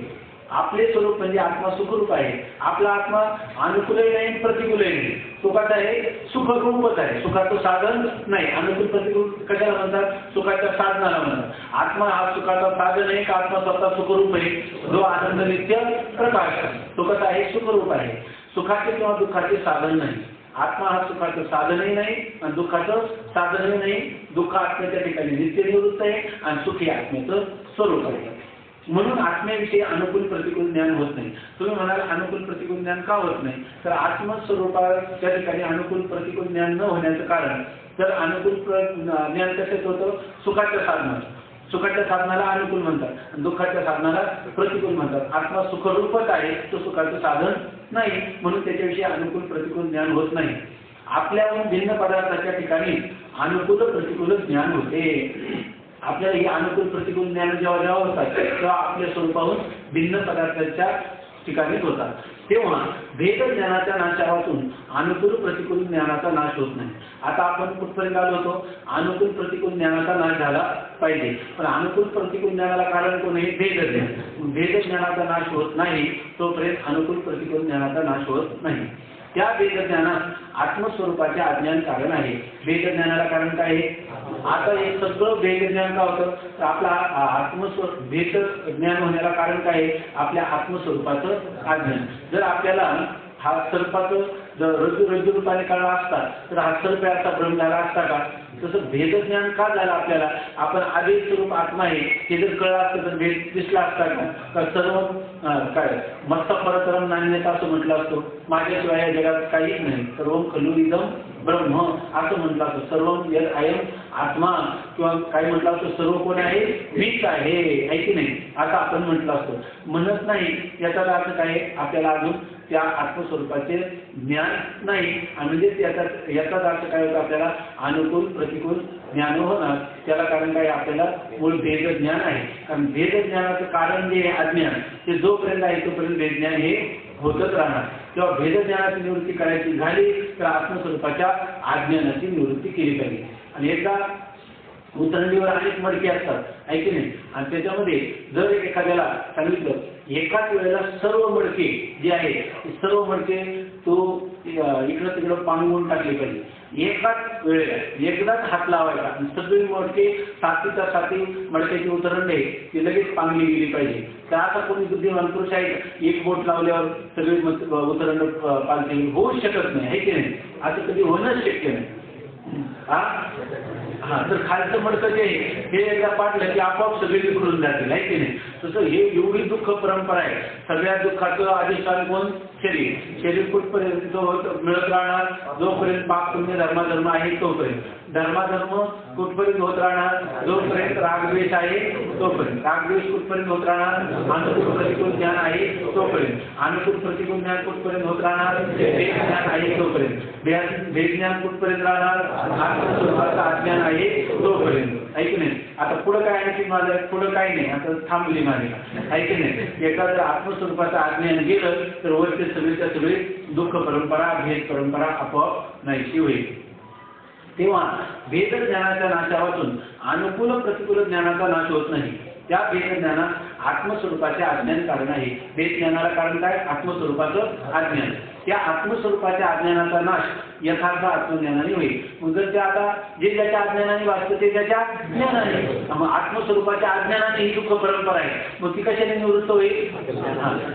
आपले स्वरूप म्हणजे आत्मा सुखरूप आहे. आपला आत्मा अनुकूलही नाही प्रतिकूलही नाही. सुखाचा आहे सुखरूपच आहे. सुखाचं साधन नाही. अनुकूल प्रतिकूल कशाला म्हणतात? सुखाच्या साधनाला म्हणतात. आत्मा हा सुखाचा साधन आहे का आत्मा स्वतः सुखरूप आहे? जो आनंद नित्य प्रकाश सुखाचा आहे सुखरूप आहे. सुखाचे किंवा दुःखाचे साधन नाही. आत्मा हा सुखाचं साधनही नाही आणि दुःखाचं साधनही नाही. दुःख आत्म्याच्या ठिकाणी नित्य निवृत्त आहे आणि सुखी आत्म्याचं स्वरूप आहे. म्हणून आत्म्याविषयी अनुकूल प्रतिकूल ज्ञान होत नाही. तुम्ही म्हणाल अनुकूल प्रतिकूल ज्ञान का होत नाही, तर आत्मस्वरूपाच्या ठिकाणी अनुकूल प्रतिकूल ज्ञान न होण्याचं कारण, तर अनुकूल ज्ञान कशाच होतं, सुखाच्या साधनात. सुखाच्या साधनाला अनुकूल म्हणतात आणि दुःखाच्या साधनाला प्रतिकूल म्हणतात. आत्मा सुखरूपच आहे, तो सुखाचं साधन नाही, म्हणून त्याच्याविषयी अनुकूल प्रतिकूल ज्ञान होत नाही. आपल्याहून भिन्न पदार्थाच्या ठिकाणी अनुकूल प्रतिकूल ज्ञान होते. आपल्याला हे अनुकूल प्रतिकूल ज्ञान जेव्हा होतात तेव्हा आपल्या स्वरूपाहून भिन्न पदार्थाच्या ठिकाणीच होतात. तेव्हा भेद ज्ञानाच्या नाशावातून अनुकूल प्रतिकूल ज्ञानाचा नाश होत नाही. आता आपण कुठपर्यंत आलो होतो, अनुकूल प्रतिकूल ज्ञानाचा नाश झाला पाहिजे, पण अनुकूल प्रतिकूल ज्ञानाला कारण कोण आहे, भेद ज्ञान. भेद ज्ञानाचा नाश होत नाही तोपर्यंत अनुकूल प्रतिकूल ज्ञानाचा नाश होत नाही. त्या भेद ज्ञानात आत्मस्वरूपाचे अज्ञान कारण आहे. भेद ज्ञानाला कारण काय आहे, आता हे सगळं भेद ज्ञान का होतं, तर आपला भेद ज्ञान होण्याला कारण काय आहे, आपल्या आत्मस्वरूपाचं अज्ञान. जर आपल्याला हा सर्पाचं जर रज्जू रूपाने कळला असता तर हा सर्प याचा भ्रम झाला असता का. तसं भेद ज्ञान का झालं आपल्याला, आपण आधी स्वरूप आत्मा आहे हे जर कळलं असतं तर भेद दिसला असता का. सर्व काय मस्त परतरम नान्यता असं म्हटलं असतो, माझ्याशिवाय या जगात काहीच नाही, सर्व खलु इदम ब्रह्म असं म्हटलं असतं. सर्व यद अयम आत्मा किंवा काय म्हटलं असतं, सर्व कोण आहे, मीच आहे की नाही असं आपण म्हटलं असतं. म्हणत नाही याचा अर्थ काय, आपल्याला अजून त्या आत्मस्वरूपाचे ज्ञान नाही, म्हणजे याचा अर्थ काय होतं, आपल्याला अनुकूल प्रतिकूल ज्ञान होणार. त्याला कारण काय, आपल्याला मूळ भेद ज्ञान आहे. कारण भेद ज्ञानाचं कारण जे आहे अज्ञान, ते जोपर्यंत आहे तोपर्यंत भेद ज्ञान हे होतच राहणार. तेव्हा भेद ज्ञानाची निवृत्ती करायची झाली तर आत्मस्वरूपाच्या अज्ञानाची निवृत्ती केली पाहिजे. आणि एकदा उतरंडीवर अनेक मडके असतात आहे की नाही, आणि त्याच्यामध्ये जर एखाद्याला सांगितलं एकाच वेळेला सर्व मडके जे आहे ते सर्व मडके तो इकडं तिकडं पांगवून टाकले पाहिजे. एकाच वेळेला एकदाच हात लावायचा आणि सगळी मडके साथीच्या साथी मडक्याची उतरंडी आहे ती लगेच पांगली गेली पाहिजे. तर आता कोणी बुद्धिमान पुरुष आहे, एक बोट लावल्यावर सगळी उतरंड पालखी होऊच शकत नाही आहे की नाही, असं कधी होणंच शक्य नाही. हा तर खालचं मडकं जे आहे हे एकदा पाडलं की आपोआप सगळे विखरून जातील आहे की नाही. तसं हे एवढी दुःख परंपरा आहे. सगळ्या दुःखाचं अधिष्ठान कोण, शरीर. शरीर कुठपर्यंत मिळत राहणार, जोपर्यंत पाप पुण्य धर्माधर्म आहे तोपर्यंत. धर्माधर्म कुठपर्यंत होत राहणार, जोपर्यंत रागद्वेष आहे तोपर्यंत. रागद्वेष कुठपर्यंत होत राहणार, अनुकूल प्रतिकूल ज्ञान आहे तोपर्यंत. अनुकूल प्रतिकूल ज्ञान कुठपर्यंत होत राहणार, भेद ज्ञान आहे तोपर्यंत. भेद ज्ञान कुठपर्यंत राहणार, आत्मस्वरूपाचं अज्ञान आहे तोपर्यंत. ऐक नाही. आता पुढं काय आहे की माझं पुढं काही नाही, आता थांबली माझी ऐक नाही. एका जर आत्मस्वरूपाचं अज्ञान गेलं तर वरचे सगळीच्या सगळी दुःख परंपरा भेद परंपरा आपोआप नाहीशी होईल. तेव्हा भेद ज्ञानाच्या नाशावातून अनुकूल प्रतिकूल ज्ञानाचा नाश होत नाही. त्या भेद ज्ञानात आत्मस्वरूपाचे अज्ञान कारण आहे. भेद ज्ञानाला कारण काय, आत्मस्वरूपाचं अज्ञान. त्या आत्मस्वरूपाच्या अज्ञानाचा नाश यथार्थ आत्मज्ञानाने होईल. मग जर ते आता जे ज्याच्या अज्ञानाने वाचतं ते त्याच्या ज्ञानाने, मग आत्मस्वरूपाच्या अज्ञानाने ही दुःख परंपरा आहे, मग ती कशाने निवृत्त होईल.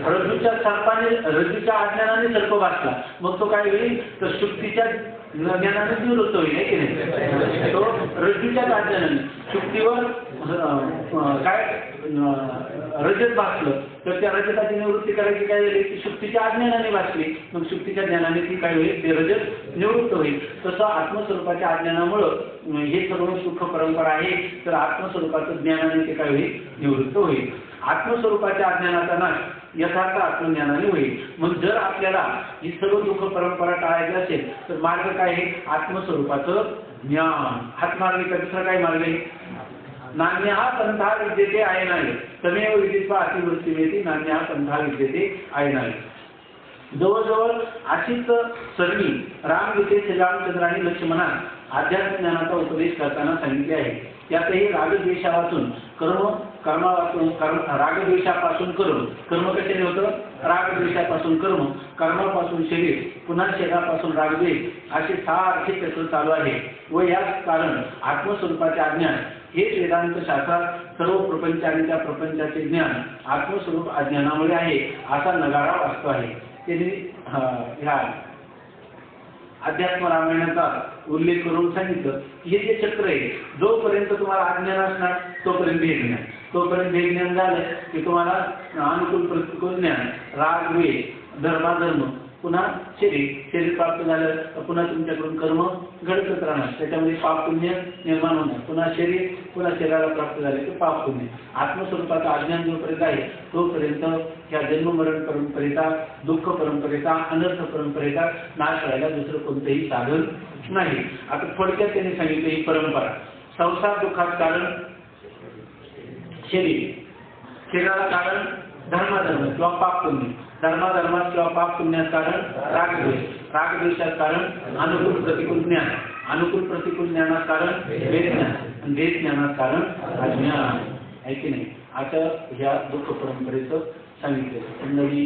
रज्जूच्या अज्ञानाने सर्प वाचला, मग तो काय होईल, तर शुक्तीच्या ज्ञानाने निवृत्त होईल आहे की नाही. तो रज्जूच्याच अज्ञानाने शुक्तीवर काय रजत भासलं तर त्या रजताची निवृत्ती करायची काय झाली, की शुक्तीच्या अज्ञानाने वाचली, मग शुक्तीच्या ज्ञानाने ती काय होईल, ते रजत निवृत्त होईल. तसं आत्मस्वरूपाच्या अज्ञानामुळं हे सर्व सुख परंपरा आहे, तर आत्मस्वरूपाचं ज्ञानाने ते काय होईल, निवृत्त होईल. आत्मस्वरूपाच्या अज्ञानाचा नाश यथार्थ आत्मज्ञानाने होईल. मग जर आपल्याला ही सर्व दुःख परंपरा टाळायची असेल तर मार्ग काय आहे, आत्मस्वरूपाचं ज्ञान. हात मार्ग का दुसरा काय मार्ग आहे, नान्य हा पंथा विद्येते आहे नाही, तमेव विदित्वा अतिवृत्ती मिळते, नान्य हा पंथा विद्येते आहे नाही. जवळजवळ अशीच सरणी रामगीतेत श्रीरामचंद्रांनी लक्ष्मणास अध्यात्म ज्ञानाचा उपदेश करताना सांगितले आहे. त्यातही रागद्वेषापासून रागद्वेषापासून कर्म कशाने होतं, रागद्वेषापासून कर्मापासून शरीर, पुन्हा शरीरापासून रागद्वेष असे सारखे चक्र चालू आहे. व याच कारण आत्मस्वरूपाचे अज्ञान हेच वेदांत शास्त्रात सर्व प्रपंच आणि त्या प्रपंचाचे ज्ञान आत्मस्वरूप अज्ञानामुळे आहे असा नगारा वाचतो आहे. त्यांनी ह्या अध्यात्म रामायणाचा उल्लेख करून सांगितलं हे जे चक्र आहे, जोपर्यंत तुम्हाला अज्ञान असणार तोपर्यंत भेदज्ञान, तोपर्यंत भेदज्ञान झालं की तुम्हाला अनुकूल प्रतिकूल ज्ञान, राग द्वेष, धर्माधर्म, पुन्हा शरीर प्राप्त झालं तर पुन्हा तुमच्याकडून कर्म घडतच राहणार, त्याच्यामध्ये पाप पुण्य निर्माण होणार, पुन्हा शरीराला प्राप्त झाले तर पाप पुण्य. आत्मस्वरूपाचा अज्ञान जोपर्यंत आहे तोपर्यंत या जन्ममरण परंपरेचा, दुःख परंपरेचा, अनर्थ परंपरेचा नाश व्हायला दुसरं कोणतंही साधन नाही. आता थोडक्यात त्यांनी सांगितलं ही परंपरा. संसार दुःखात कारण शरीराला कारण धर्माधर्म किंवा पाप पुण्य, धर्माधर्मात किंवा पाप पुण्यात कारण रागद्वेष, रागद्वेषात कारण अनुकूल प्रतिकूल ज्ञान, अनुकूल प्रतिकूल ज्ञानात कारण वेदज्ञान, आणि वेदज्ञानात कारण अज्ञान आहे की नाही. आता ह्या दुःख परंपरेचं सांगितलं. नवी